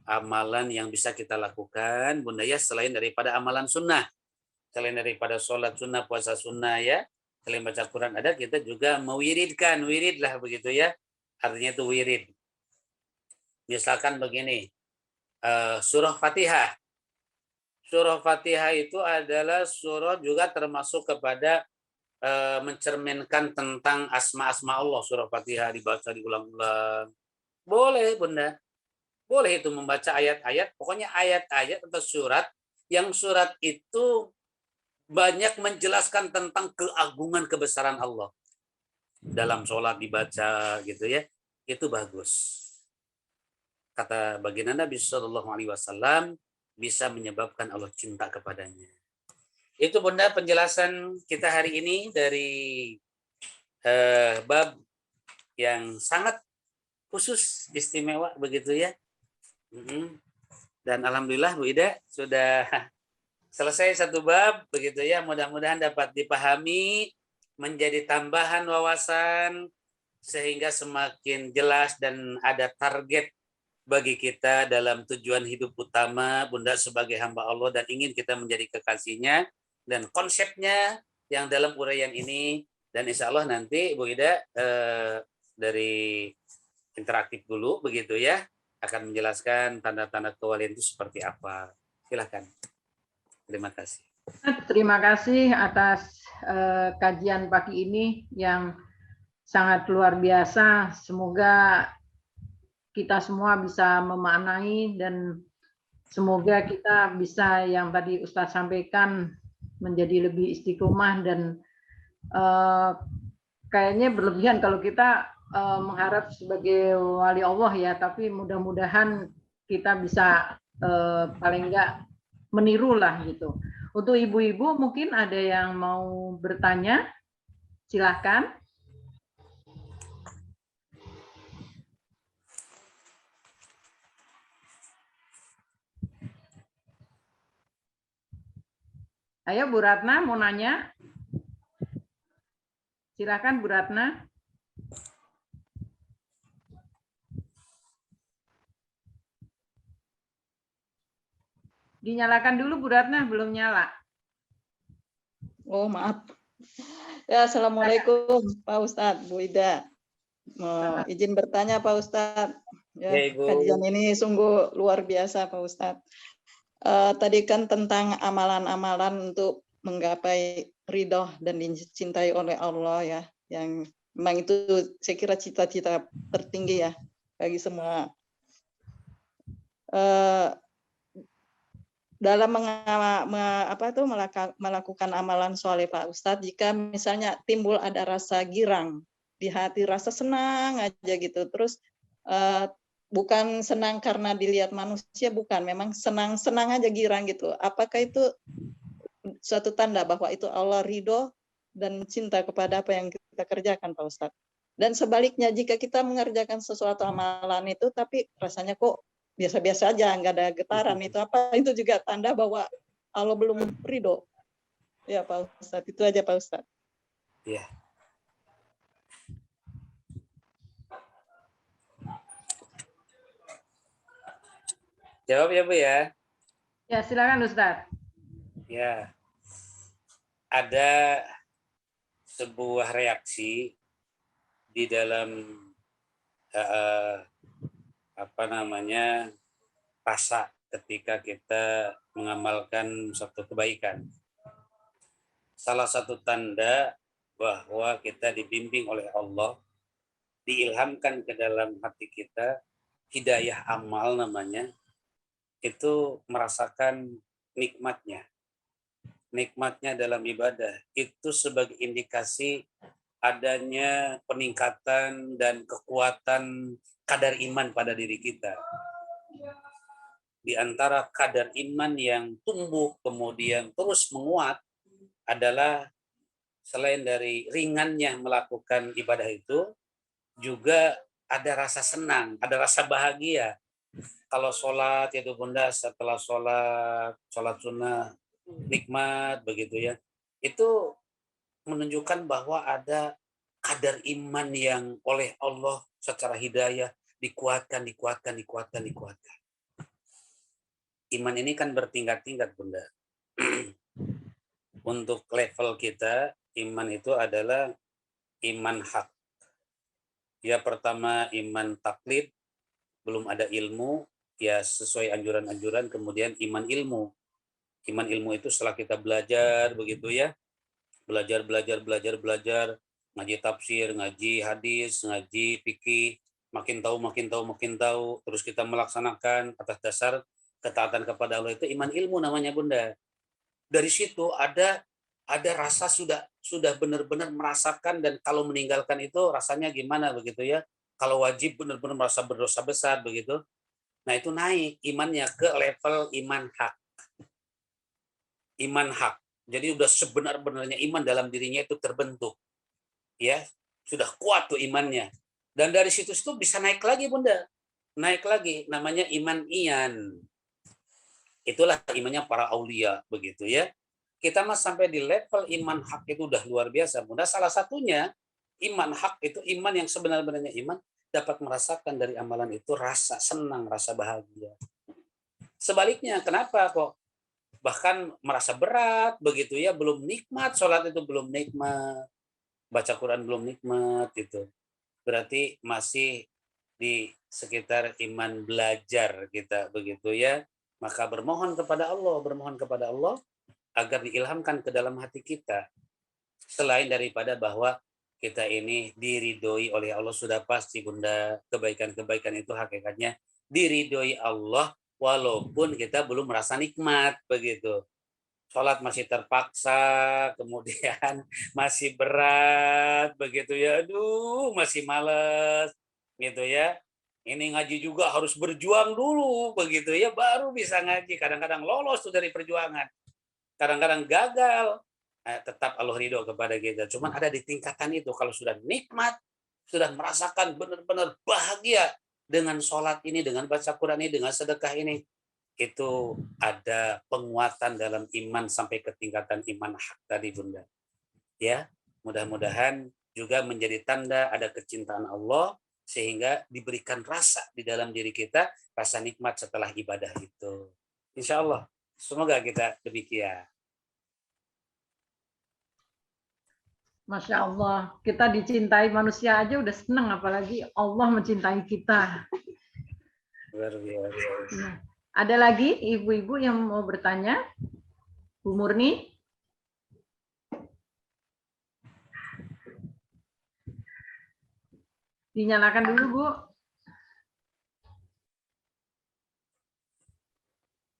amalan yang bisa kita lakukan Bunda ya selain daripada amalan sunnah, selain daripada sholat sunnah, puasa sunnah ya, selain baca Quran ada, kita juga mewiridkan, wirid lah begitu ya, artinya itu wirid. Misalkan begini, surah Fatihah. Surah Fatihah itu adalah surah juga termasuk kepada mencerminkan tentang asma-asma Allah. Surah Fatihah dibaca diulang-ulang. Boleh Bunda. Boleh itu membaca ayat-ayat, pokoknya ayat-ayat atau surat yang surat itu banyak menjelaskan tentang keagungan kebesaran Allah. Dalam sholat dibaca gitu ya, itu bagus. Kata baginda Nabi Shallallahu Alaihi Wasallam bisa menyebabkan Allah cinta kepadanya. Itu Bunda penjelasan kita hari ini dari bab yang sangat khusus istimewa begitu ya. Dan alhamdulillah Bu Ida sudah selesai satu bab begitu ya, mudah-mudahan dapat dipahami, menjadi tambahan wawasan sehingga semakin jelas dan ada target bagi kita dalam tujuan hidup utama Bunda sebagai hamba Allah dan ingin kita menjadi kekasihnya, dan konsepnya yang dalam uraian ini. Dan insya Allah nanti Bu Ida dari interaktif dulu begitu ya, akan menjelaskan tanda-tanda kewalian itu seperti apa. Silakan. Terima kasih. Terima kasih atas kajian pagi ini yang sangat luar biasa. Semoga kita semua bisa memaknai dan semoga kita bisa yang tadi Ustadz sampaikan menjadi lebih istiqomah dan kayaknya berlebihan kalau kita mengharap sebagai wali Allah ya, tapi mudah-mudahan kita bisa paling enggak meniru lah gitu. Untuk ibu-ibu mungkin ada yang mau bertanya, silahkan. Ayo Bu Ratna mau nanya. Silahkan Bu Ratna. Dinyalakan dulu Bu Ratna, belum nyala. Oh maaf. Ya, Assalamualaikum Pak Ustadz, Bu Ida. Mau izin bertanya Pak Ustadz. Ya, Ya, Ibu. kajian ini sungguh luar biasa Pak Ustadz. Tadi kan tentang amalan-amalan untuk menggapai ridho dan dicintai oleh Allah ya, yang memang itu saya kira cita-cita tertinggi ya bagi semua. Dalam melakukan amalan soleh Pak Ustadz, jika misalnya timbul ada rasa girang di hati, rasa senang aja gitu, terus bukan senang karena dilihat manusia, bukan, memang senang-senang aja, girang gitu, apakah itu suatu tanda bahwa itu Allah ridho dan cinta kepada apa yang kita kerjakan Pak Ustadz? Dan sebaliknya, jika kita mengerjakan sesuatu amalan itu tapi rasanya kok biasa-biasa aja, nggak ada getaran, itu apa? Itu juga tanda bahwa Allah belum ridho. Ya Pak Ustadz, itu aja Pak Ustadz. Ya. Jawab ya Bu ya. Ya, silakan Ustadz. Ya. Ada sebuah reaksi di dalam rasa ketika kita mengamalkan suatu kebaikan. Salah satu tanda bahwa kita dibimbing oleh Allah, diilhamkan ke dalam hati kita, hidayah amal namanya, itu merasakan nikmatnya. Nikmatnya dalam ibadah. Itu sebagai indikasi adanya peningkatan dan kekuatan kadar iman pada diri kita. Di antara kadar iman yang tumbuh kemudian terus menguat adalah selain dari ringannya melakukan ibadah itu, juga ada rasa senang, ada rasa bahagia. Kalau sholat itu Bunda, setelah sholat sunnah nikmat begitu ya, itu menunjukkan bahwa ada kadar iman yang oleh Allah secara hidayah dikuatkan. Iman ini kan bertingkat-tingkat Bunda. Untuk level kita, iman itu adalah iman hak. Ya, pertama iman taklid, belum ada ilmu, ya sesuai anjuran-anjuran, kemudian iman ilmu. Iman ilmu itu setelah kita belajar begitu ya, belajar, ngaji tafsir, ngaji hadis, ngaji fikih, makin tahu, terus kita melaksanakan atas dasar ketaatan kepada Allah, itu iman ilmu namanya Bunda. Dari situ ada rasa sudah benar-benar merasakan, dan kalau meninggalkan itu rasanya gimana begitu ya. Kalau wajib benar-benar merasa berdosa besar begitu. Nah, itu naik imannya ke level iman hak. Iman hak. Jadi udah sebenar-benarnya iman dalam dirinya itu terbentuk. Ya, sudah kuat tuh imannya. Dan dari situ bisa naik lagi Bunda. Naik lagi namanya iman iyan. Itulah imannya para aulia begitu ya. Kita mas sampai di level iman hak itu udah luar biasa Bunda. Salah satunya iman hak itu iman yang sebenar-benarnya iman, dapat merasakan dari amalan itu rasa senang, rasa bahagia. Sebaliknya, kenapa kok bahkan merasa berat begitu ya, belum nikmat, sholat itu belum nikmat, baca Quran belum nikmat, itu berarti masih di sekitar iman belajar kita begitu ya. Maka bermohon kepada Allah agar diilhamkan ke dalam hati kita. Selain daripada bahwa kita ini diridhoi oleh Allah, sudah pasti Bunda, kebaikan-kebaikan itu hakikatnya diridhoi Allah walaupun kita belum merasa nikmat begitu. Sholat masih terpaksa, kemudian masih berat begitu ya, aduh masih males gitu ya. Ini ngaji juga harus berjuang dulu begitu ya, baru bisa ngaji. Kadang-kadang lolos tuh dari perjuangan, kadang-kadang gagal. Tetap Allah ridho kepada kita. Cuman ada di tingkatan itu, kalau sudah nikmat, sudah merasakan benar-benar bahagia dengan sholat ini, dengan baca Quran ini, dengan sedekah ini, itu ada penguatan dalam iman sampai ke tingkatan iman hak tadi Bunda. Ya, mudah-mudahan juga menjadi tanda ada kecintaan Allah, sehingga diberikan rasa di dalam diri kita, rasa nikmat setelah ibadah itu. Insya Allah, semoga kita demikian. Masya Allah, kita dicintai manusia aja udah seneng, apalagi Allah mencintai kita. Luar biasa. Nah, ada lagi ibu-ibu yang mau bertanya? Bu Murni? Dinyalakan dulu, Bu.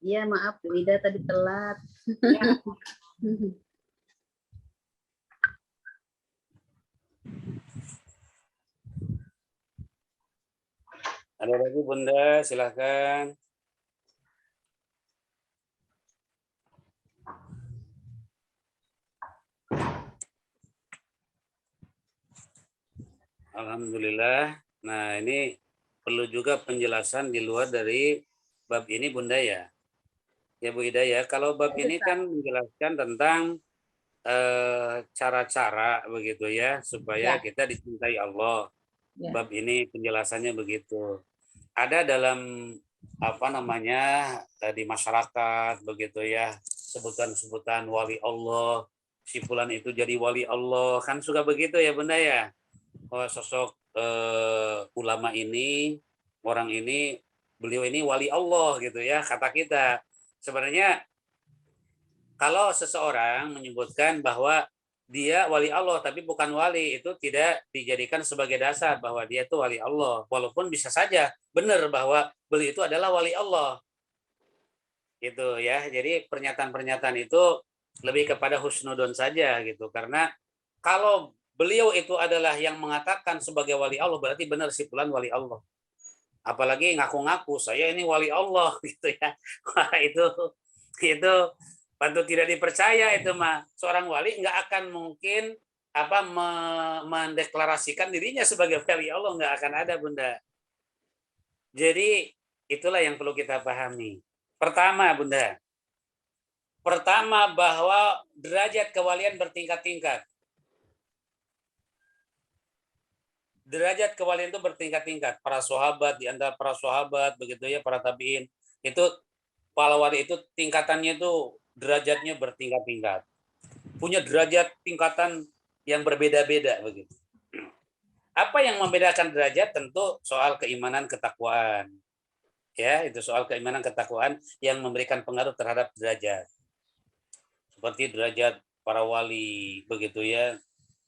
Iya, maaf, Wida tadi telat. Ya. Ada lagi Bunda, silakan. Alhamdulillah. Nah, ini perlu juga penjelasan di luar dari bab ini Bunda ya. Ya Bu Hidayah, kalau bab ini kan menjelaskan tentang cara-cara begitu ya, supaya kita dicintai Allah. Bab ini penjelasannya begitu. Ada dalam apa namanya di masyarakat begitu ya, sebutan-sebutan wali Allah, si fulan itu jadi wali Allah, kan suka begitu ya Bunda ya. Oh, sosok ulama ini, orang ini, beliau ini wali Allah gitu ya, kata kita. Sebenarnya kalau seseorang menyebutkan bahwa dia wali Allah tapi bukan wali, itu tidak dijadikan sebagai dasar bahwa dia itu wali Allah. Walaupun bisa saja benar bahwa beliau itu adalah wali Allah. Gitu ya. Jadi pernyataan-pernyataan itu lebih kepada husnudon saja gitu. Karena kalau beliau itu adalah yang mengatakan sebagai wali Allah, berarti benar si fulan wali Allah. Apalagi ngaku-ngaku saya ini wali Allah gitu ya. Wah, itu patut tidak dipercaya itu mah. Seorang wali nggak akan mungkin mendeklarasikan dirinya sebagai wali Allah, nggak akan ada Bunda. Jadi itulah yang perlu kita pahami. Pertama Bunda, bahwa derajat kewalian bertingkat-tingkat. Derajat kewalian itu bertingkat-tingkat. Para sahabat, di antara para sahabat begitu ya, para tabiin, itu para wali itu tingkatannya itu derajatnya bertingkat-tingkat. Punya derajat tingkatan yang berbeda-beda begitu. Apa yang membedakan derajat? Tentu soal keimanan ketakwaan. Ya, itu soal keimanan ketakwaan yang memberikan pengaruh terhadap derajat. Seperti derajat para wali begitu ya.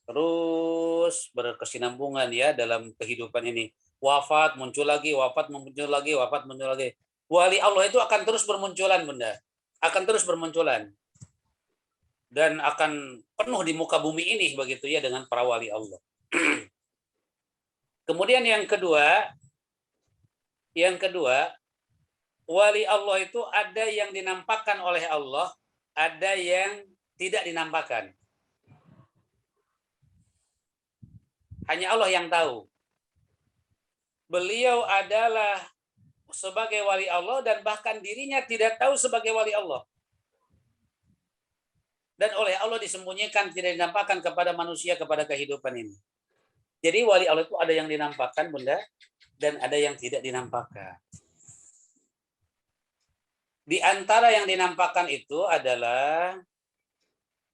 Terus berkesinambungan ya dalam kehidupan ini. Wafat muncul lagi, wafat muncul lagi, wafat muncul lagi. Wali Allah itu akan terus bermunculan Bunda. Akan terus bermunculan. Dan akan penuh di muka bumi ini begitu ya dengan para wali Allah. Kemudian yang kedua, wali Allah itu ada yang dinampakkan oleh Allah, ada yang tidak dinampakkan. Hanya Allah yang tahu. Beliau adalah sebagai wali Allah dan bahkan dirinya tidak tahu sebagai wali Allah. Dan oleh Allah disembunyikan, tidak dinampakkan kepada manusia, kepada kehidupan ini. Jadi wali Allah itu ada yang dinampakkan Bunda, dan ada yang tidak dinampakkan. Di antara yang dinampakkan itu adalah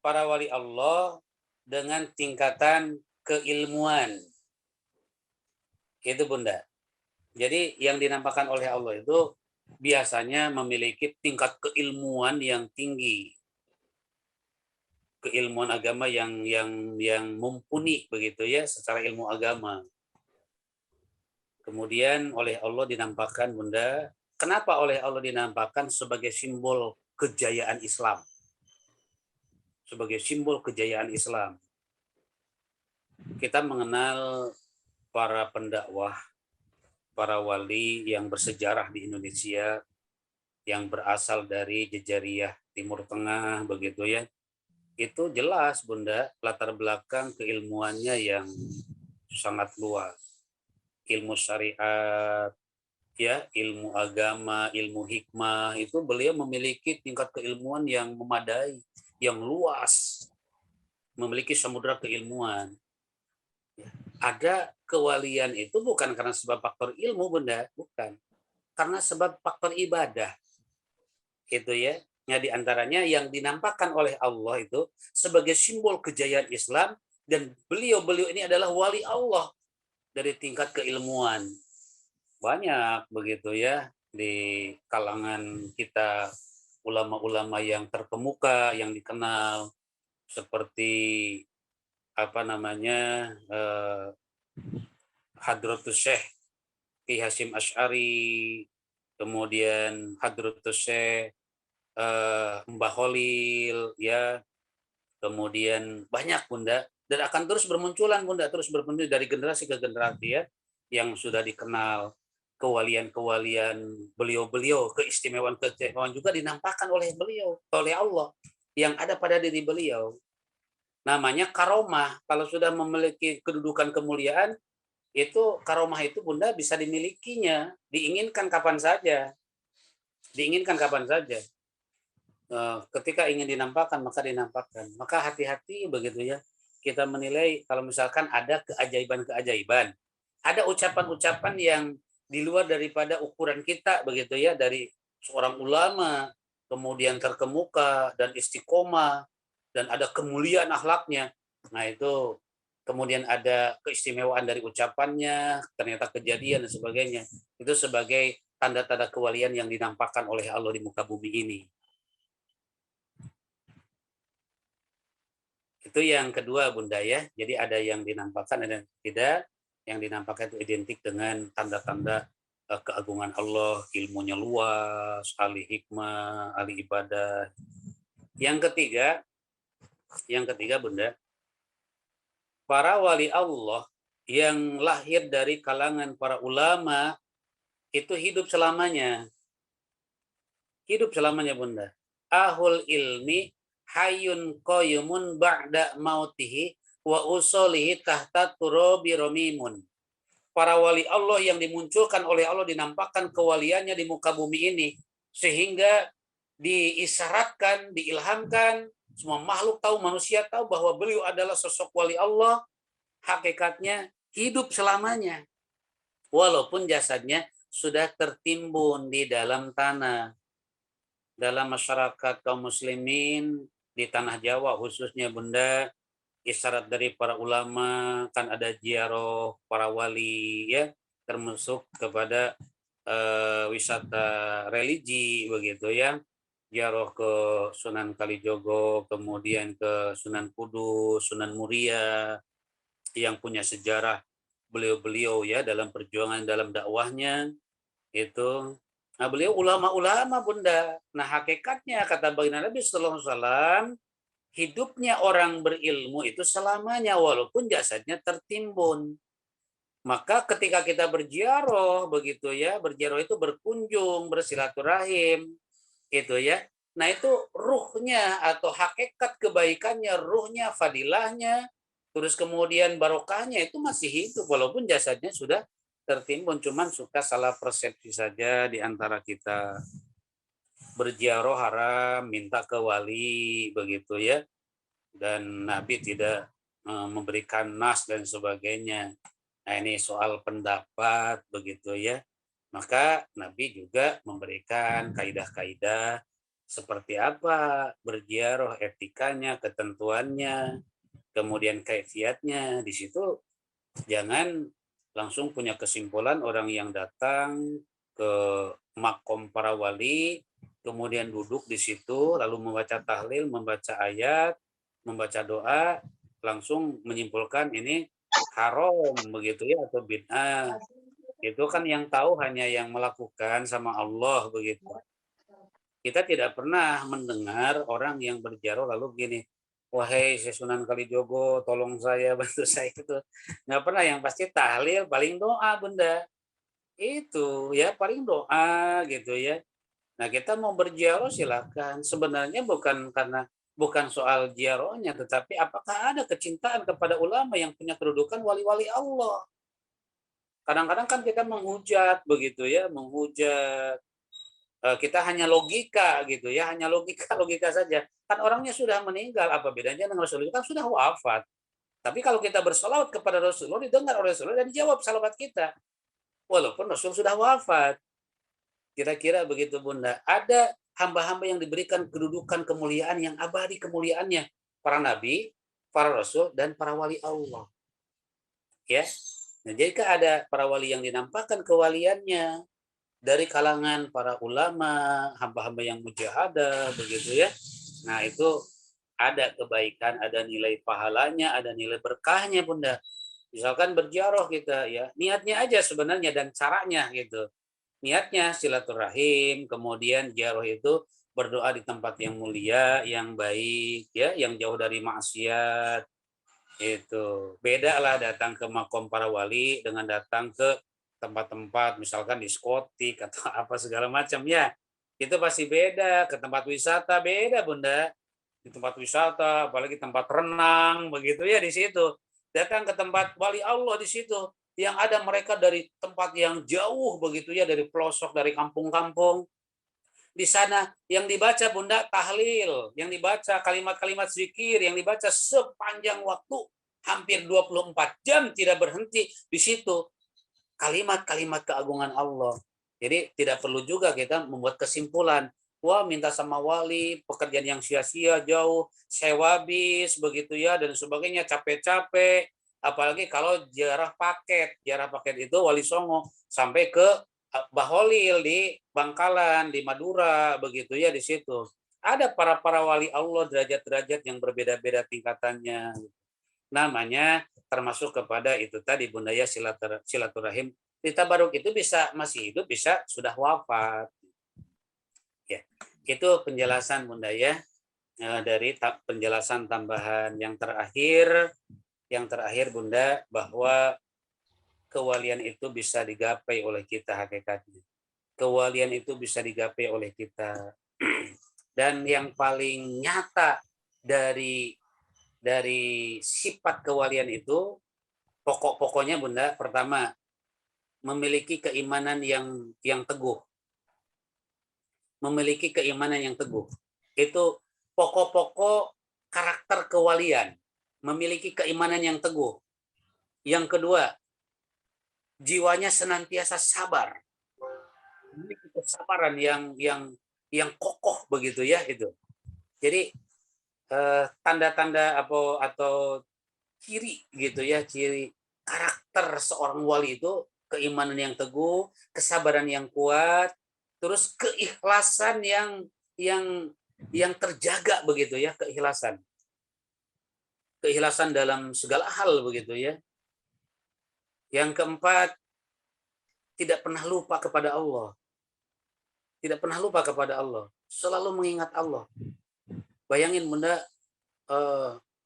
para wali Allah dengan tingkatan keilmuan. Itu Bunda. Jadi yang dinampakkan oleh Allah itu biasanya memiliki tingkat keilmuan yang tinggi. Keilmuan agama yang mumpuni begitu ya secara ilmu agama. Kemudian oleh Allah dinampakkan Bunda, kenapa oleh Allah dinampakkan sebagai simbol kejayaan Islam? Sebagai simbol kejayaan Islam. Kita mengenal para pendakwah, para wali yang bersejarah di Indonesia, yang berasal dari Jejariyah Timur Tengah begitu ya. Itu jelas Bunda latar belakang keilmuannya yang sangat luas. Ilmu syariat, ya, ilmu agama, ilmu hikmah, itu beliau memiliki tingkat keilmuan yang memadai, yang luas. Memiliki samudera keilmuan. Ada kewalian itu bukan karena sebab faktor ilmu Bunda, bukan. Karena sebab faktor ibadah. Itu ya. Di antaranya yang dinampakkan oleh Allah itu sebagai simbol kejayaan Islam Dan beliau-beliau ini adalah wali Allah dari tingkat keilmuan. Banyak begitu ya di kalangan kita ulama-ulama yang terkemuka, yang dikenal seperti apa namanya Hadratus Syekh Ki Hasyim Asy'ari, kemudian Hadratus Syekh Mbah Khalil ya, kemudian banyak Bunda, dan akan terus bermunculan Bunda, terus bermunculan dari generasi ke generasi ya, yang sudah dikenal kewalian-kewalian beliau-beliau, keistimewaan-keistimewaan juga dinampakkan oleh beliau, oleh Allah yang ada pada diri beliau. Namanya karomah. Kalau sudah memiliki kedudukan kemuliaan, itu karomah itu Bunda bisa dimilikinya, diinginkan kapan saja. Diinginkan kapan saja. Ketika ingin dinampakkan, maka dinampakkan. Maka hati-hati begitu ya. Kita menilai kalau misalkan ada keajaiban-keajaiban. Ada ucapan-ucapan yang di luar daripada ukuran kita begitu ya, dari seorang ulama, kemudian terkemuka dan istiqomah, dan ada kemuliaan akhlaknya. Nah itu kemudian ada keistimewaan dari ucapannya, ternyata kejadian dan sebagainya. Itu sebagai tanda-tanda kewalian yang dinampakkan oleh Allah di muka bumi ini. Itu yang kedua Bunda ya. Jadi ada yang dinampakkan, ada yang tidak. Yang dinampakkan itu identik dengan tanda-tanda keagungan Allah, ilmunya luas, ahli hikmah, ahli ibadah. Yang ketiga Bunda, para wali Allah yang lahir dari kalangan para ulama itu hidup selamanya. Hidup selamanya Bunda. Ahul ilmi hayyun qayyumun ba'da mautihi wa usolihi tahta turabi romimun. Para wali Allah yang dimunculkan oleh Allah, dinampakkan kewaliannya di muka bumi ini, sehingga diisyaratkan, diilhamkan, semua makhluk tahu, manusia tahu bahwa beliau adalah sosok wali Allah, hakikatnya hidup selamanya. Walaupun jasadnya sudah tertimbun di dalam tanah. Dalam masyarakat kaum muslimin di tanah Jawa khususnya Bunda, isyarat dari para ulama kan ada ziarah para wali ya, termasuk kepada wisata religi begitu ya, ziarah ke Sunan Kalijogo, kemudian ke Sunan Kudus, Sunan Muria yang punya sejarah beliau-beliau ya dalam perjuangan dalam dakwahnya itu. Nah, beliau ulama-ulama Bunda. Nah, hakikatnya kata baginda Nabi sallallahu alaihi wasallam, hidupnya orang berilmu itu selamanya walaupun jasadnya tertimbun. Maka ketika kita berziarah begitu ya, berziarah itu berkunjung, bersilaturahim, itu ya. Nah, itu ruhnya atau hakikat kebaikannya, ruhnya, fadilahnya, terus kemudian barokahnya itu masih hidup walaupun jasadnya sudah tertimbun, cuman suka salah persepsi saja di antara kita. Berziarah haram, minta ke wali begitu ya. Dan Nabi tidak memberikan nas dan sebagainya. Nah, ini soal pendapat begitu ya. Maka Nabi juga memberikan kaidah-kaidah seperti apa berziarah, etikanya, ketentuannya, kemudian kaifiatnya. Di situ jangan langsung punya kesimpulan orang yang datang ke makom para wali, kemudian duduk di situ, lalu membaca tahlil, membaca ayat, membaca doa, langsung menyimpulkan ini haram begitu ya atau bid'ah. Itu kan yang tahu hanya yang melakukan sama Allah begitu. Kita tidak pernah mendengar orang yang berziarah lalu begini, wahai Sunan Kalijogo, tolong saya, bantu saya itu. Nggak pernah, yang pasti tahlil, paling doa Bunda. Itu ya, paling doa gitu ya. Nah, kita mau berziarah silakan. Sebenarnya bukan soal ziarahnya, tetapi apakah ada kecintaan kepada ulama yang punya kedudukan wali-wali Allah. Kadang-kadang kan kita menghujat begitu ya, menghujat. Kita hanya logika gitu ya, hanya logika saja. Kan orangnya sudah meninggal, apa bedanya dengan Rasulullah? Kan sudah wafat. Tapi kalau kita bersolawat kepada Rasulullah, didengar oleh Rasulullah dan dijawab salawat kita. Walaupun Rasul sudah wafat. Kira-kira begitu Bunda. Ada hamba-hamba yang diberikan kedudukan kemuliaan yang abadi kemuliaannya. Para nabi, para rasul dan para wali Allah. Ya. Nah, jika ada para wali yang dinampakkan kewaliannya dari kalangan para ulama, hamba-hamba yang mujahadah begitu ya. Nah, itu ada kebaikan, ada nilai pahalanya, ada nilai berkahnya, Bunda. Misalkan berziarah kita ya, niatnya aja sebenarnya dan caranya gitu. Niatnya silaturahim, kemudian ziarah itu berdoa di tempat yang mulia, yang baik ya, yang jauh dari maksiat. Itu beda lah datang ke makom para wali dengan datang ke tempat-tempat misalkan diskotik atau apa segala macam ya. Itu pasti beda. Ke tempat wisata beda, Bunda. Di tempat wisata apalagi tempat renang begitu ya, di situ datang ke tempat wali Allah di situ yang ada mereka dari tempat yang jauh begitu ya, dari pelosok, dari kampung-kampung. Di sana yang dibaca, Bunda, tahlil, yang dibaca kalimat-kalimat zikir, yang dibaca sepanjang waktu, hampir 24 jam tidak berhenti di situ. Kalimat-kalimat keagungan Allah. Jadi tidak perlu juga kita membuat kesimpulan, wah minta sama wali, pekerjaan yang sia-sia, jauh, sewa bis, begitu ya, dan sebagainya, capek-capek. Apalagi kalau ziarah paket itu Wali Songo, sampai ke Baholil di Bangkalan, di Madura, begitu ya, di situ. Ada para wali Allah, derajat-derajat yang berbeda-beda tingkatannya. Namanya termasuk kepada itu tadi, Bunda ya, silaturahim. Di tabaruk itu bisa masih hidup, bisa sudah wafat. Ya, itu penjelasan, Bunda ya, dari penjelasan tambahan yang terakhir Bunda, bahwa kewalian itu bisa digapai oleh kita hakikatnya. Kewalian itu bisa digapai oleh kita. Dan yang paling nyata dari sifat kewalian itu, pokok-pokoknya, Bunda, pertama, memiliki keimanan yang teguh. Memiliki keimanan yang teguh. Itu pokok-pokok karakter kewalian. Memiliki keimanan yang teguh. Yang kedua, jiwanya senantiasa sabar. Memiliki kesabaran yang kokoh begitu ya itu. Jadi tanda-tanda atau ciri gitu ya, ciri karakter seorang wali itu keimanan yang teguh, kesabaran yang kuat, terus keikhlasan yang terjaga begitu ya, keikhlasan dalam segala hal begitu ya. Yang keempat, tidak pernah lupa kepada Allah. Tidak pernah lupa kepada Allah. Selalu mengingat Allah. Bayangin, Bunda,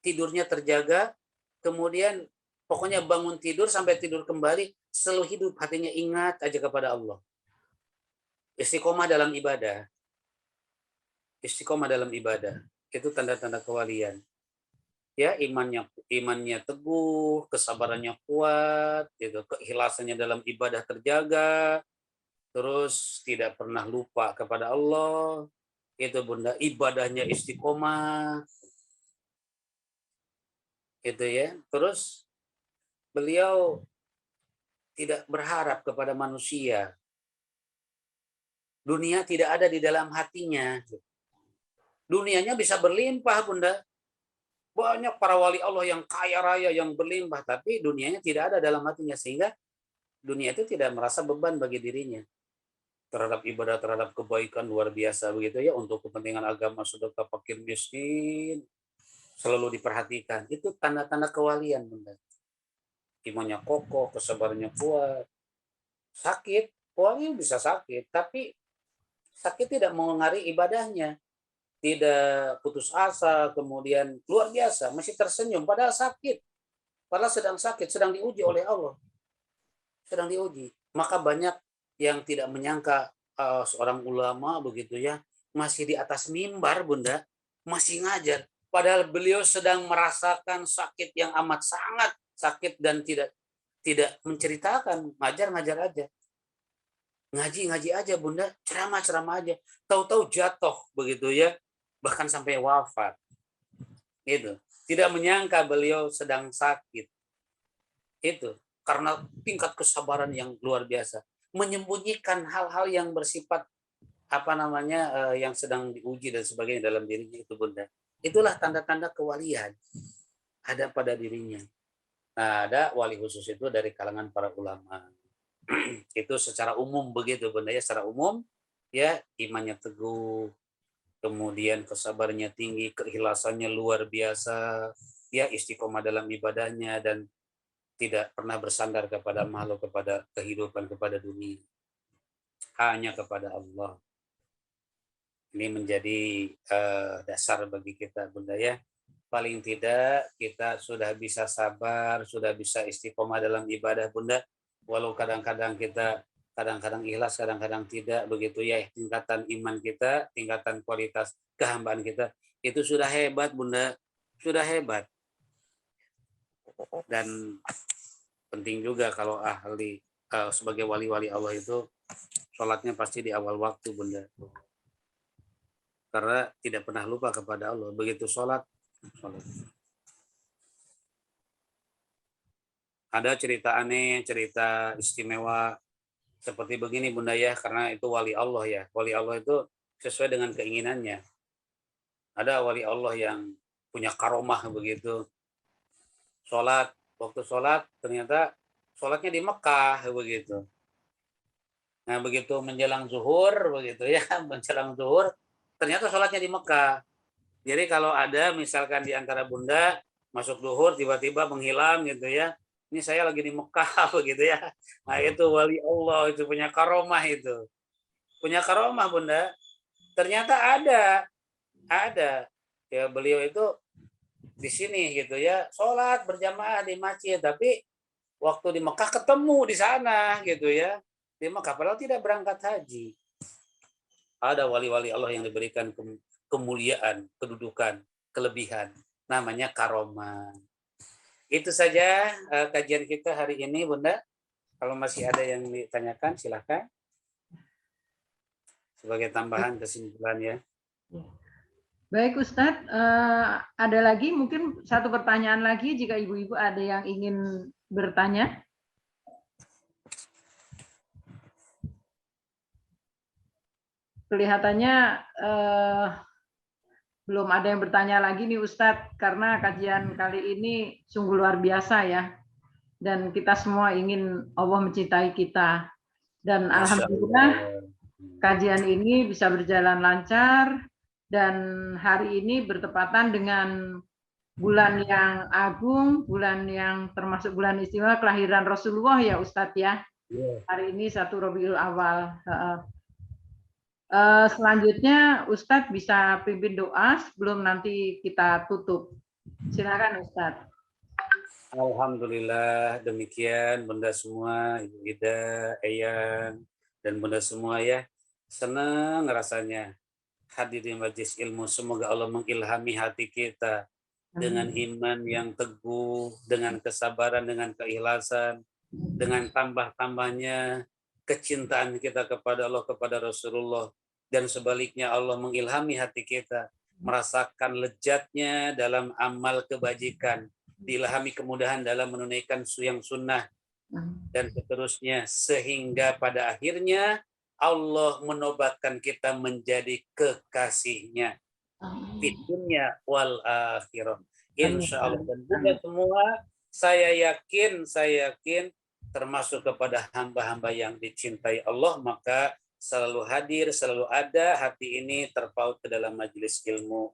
tidurnya terjaga, kemudian pokoknya bangun tidur sampai tidur kembali, selalu hidup hatinya ingat aja kepada Allah. Istiqomah dalam ibadah. Istiqomah dalam ibadah. Itu tanda-tanda kewalian. Ya, imannya teguh, kesabarannya kuat, gitu, keikhlasannya dalam ibadah terjaga, terus tidak pernah lupa kepada Allah, itu Bunda, ibadahnya istiqomah, itu ya. Terus beliau tidak berharap kepada manusia, dunia tidak ada di dalam hatinya, dunianya bisa berlimpah, Bunda. Banyak para wali Allah yang kaya raya, yang berlimpah, tapi dunianya tidak ada dalam hatinya, sehingga dunia itu tidak merasa beban bagi dirinya. Terhadap ibadah, terhadap kebaikan luar biasa begitu ya, untuk kepentingan agama, sedekah, fakir miskin, selalu diperhatikan. Itu tanda-tanda kewalian, Bunda. Imannya kokoh, kesabarannya kuat. Sakit, wali bisa sakit, tapi sakit tidak mengaruhi ibadahnya. Tidak putus asa, kemudian luar biasa, masih tersenyum, padahal sakit. Padahal sedang sakit, sedang diuji oleh Allah. Sedang diuji. Maka banyak yang tidak menyangka seorang ulama begitu ya, masih di atas mimbar, Bunda, masih ngajar. Padahal beliau sedang merasakan sakit yang amat sangat sakit dan tidak menceritakan, ngajar aja. Ngaji aja, Bunda, ceramah aja. Tahu-tahu jatuh begitu ya, bahkan sampai wafat. Itu. Tidak menyangka beliau sedang sakit. Itu karena tingkat kesabaran yang luar biasa, menyembunyikan hal-hal yang bersifat yang sedang diuji dan sebagainya dalam dirinya itu, Bunda. Itulah tanda-tanda kewalian. ada pada dirinya. Nah, ada wali khusus itu dari kalangan para ulama. Itu secara umum begitu Bunda ya, secara umum ya imannya teguh, kemudian kesabarannya tinggi, keikhlasannya luar biasa, ya istiqomah dalam ibadahnya dan tidak pernah bersandar kepada makhluk, kepada kehidupan, kepada dunia. Hanya kepada Allah. Ini menjadi dasar bagi kita Bunda ya. Paling tidak kita sudah bisa sabar, sudah bisa istiqomah dalam ibadah Bunda. Walau kadang-kadang kita kadang-kadang ikhlas, kadang-kadang tidak begitu ya. Tingkatan iman kita, tingkatan kualitas kehambaan kita itu sudah hebat Bunda. Sudah hebat. Dan penting juga kalau ahli sebagai wali-wali Allah itu sholatnya pasti di awal waktu Bunda. Karena tidak pernah lupa kepada Allah. Begitu sholat. Ada cerita aneh, cerita istimewa seperti begini Bunda ya, karena itu wali Allah ya. Wali Allah itu sesuai dengan keinginannya. Ada wali Allah yang punya karomah begitu. Sholat, waktu sholat ternyata sholatnya di Mekah begitu. Nah begitu menjelang zuhur begitu ya, menjelang zuhur ternyata sholatnya di Mekah. Jadi kalau ada misalkan di antara Bunda masuk zuhur tiba-tiba menghilang gitu ya, ini saya lagi di Mekah begitu ya. Nah itu wali Allah, itu punya karomah itu. Punya karomah Bunda. Ternyata ada. Ya beliau itu di sini gitu ya, sholat berjamaah di masjid, tapi waktu di Mekah ketemu di sana gitu ya. Di Mekah padahal tidak berangkat haji. Ada wali-wali Allah yang diberikan kemuliaan, kedudukan, kelebihan. Namanya karomah. Itu saja kajian kita hari ini Bunda. Kalau masih ada yang ditanyakan silakan. Sebagai tambahan kesimpulan ya. Baik Ustadz, ada lagi mungkin satu pertanyaan lagi jika ibu-ibu ada yang ingin bertanya. Kelihatannya belum ada yang bertanya lagi nih Ustadz, karena kajian kali ini sungguh luar biasa ya. Dan kita semua ingin Allah mencintai kita. Dan alhamdulillah kajian ini bisa berjalan lancar dan hari ini bertepatan dengan bulan yang agung, bulan yang termasuk bulan istimewa kelahiran Rasulullah ya Ustadz ya. Hari ini 1 Rabiul Awal. Selanjutnya Ustadz bisa pimpin doa sebelum nanti kita tutup. Silakan Ustadz. Alhamdulillah demikian Bunda semua, Ibu Ida, Eyang, dan Bunda semua ya. Senang rasanya hadir di majelis ilmu. Semoga Allah mengilhami hati kita dengan iman yang teguh, dengan kesabaran, dengan keikhlasan, dengan tambah-tambahnya kecintaan kita kepada Allah, kepada Rasulullah. Dan sebaliknya Allah mengilhami hati kita, merasakan lezatnya dalam amal kebajikan, diilhami kemudahan dalam menunaikan yang sunnah, dan seterusnya. Sehingga pada akhirnya Allah menobatkan kita menjadi kekasihnya di dunia wal akhirah. Insya Allah. Dan Bunda semua, saya yakin termasuk kepada hamba-hamba yang dicintai Allah, maka selalu hadir, selalu ada hati ini terpaut ke dalam majelis ilmu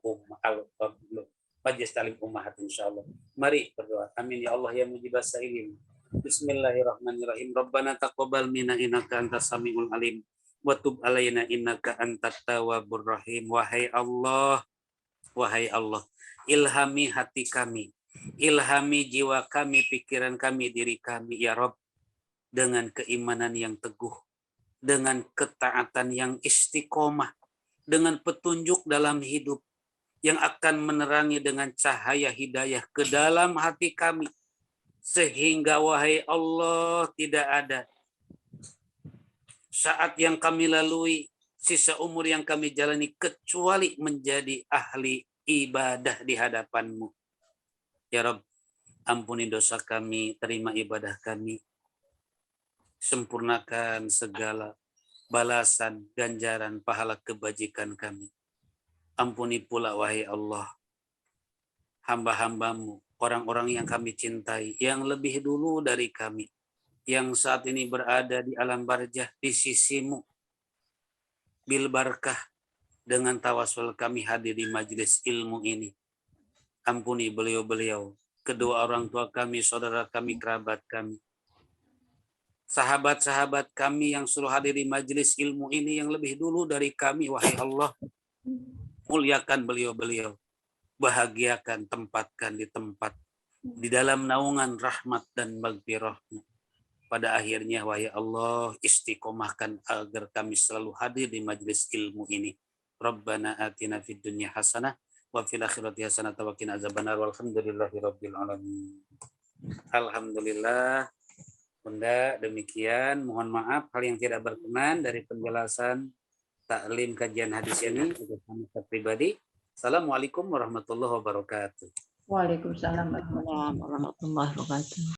majelis talim ummahat insyaallah. Mari berdoa. Amin ya Allah ya mujibas sa'ilin. Bismillahirrahmanirrahim. Rabbana taqabbal minna innaka antas samiul alim wa tub alaina innaka antat tawwabur rahim. Wahai Allah, ilhami hati kami, ilhami jiwa kami, pikiran kami, diri kami ya Rabb, dengan keimanan yang teguh, dengan ketaatan yang istiqomah, dengan petunjuk dalam hidup yang akan menerangi dengan cahaya hidayah ke dalam hati kami. Sehingga wahai Allah, tidak ada saat yang kami lalui, sisa umur yang kami jalani, kecuali menjadi ahli ibadah di hadapan-Mu. Ya Rabb, ampuni dosa kami, terima ibadah kami. Sempurnakan segala balasan, ganjaran, pahala kebajikan kami. Ampuni pula wahai Allah hamba-hamba-Mu orang-orang yang kami cintai, yang lebih dulu dari kami, yang saat ini berada di alam barzah di sisimu. Bil barakah, dengan tawasul kami hadir di majelis ilmu ini. Ampuni beliau-beliau, kedua orang tua kami, saudara kami, kerabat kami, sahabat-sahabat kami yang suruh hadir di majelis ilmu ini yang lebih dulu dari kami, wahai Allah. Muliakan beliau-beliau, bahagiakan, tempatkan di tempat, di dalam naungan rahmat dan maghfirah-Mu. Pada akhirnya, wahai Allah, istiqomahkan agar kami selalu hadir di majelis ilmu ini. Rabbana atina fid dunya hasanah wa fil akhirati hasanah wa qina azabannar walhamdulillahirabbil alamin. Alhamdulillah. Bunda, demikian. Mohon maaf hal yang tidak berkenan dari penjelasan taklim kajian hadis ini untuk saya pribadi. Assalamualaikum warahmatullahi wabarakatuh. Waalaikumsalam Waalaikumsalam warahmatullahi wabarakatuh.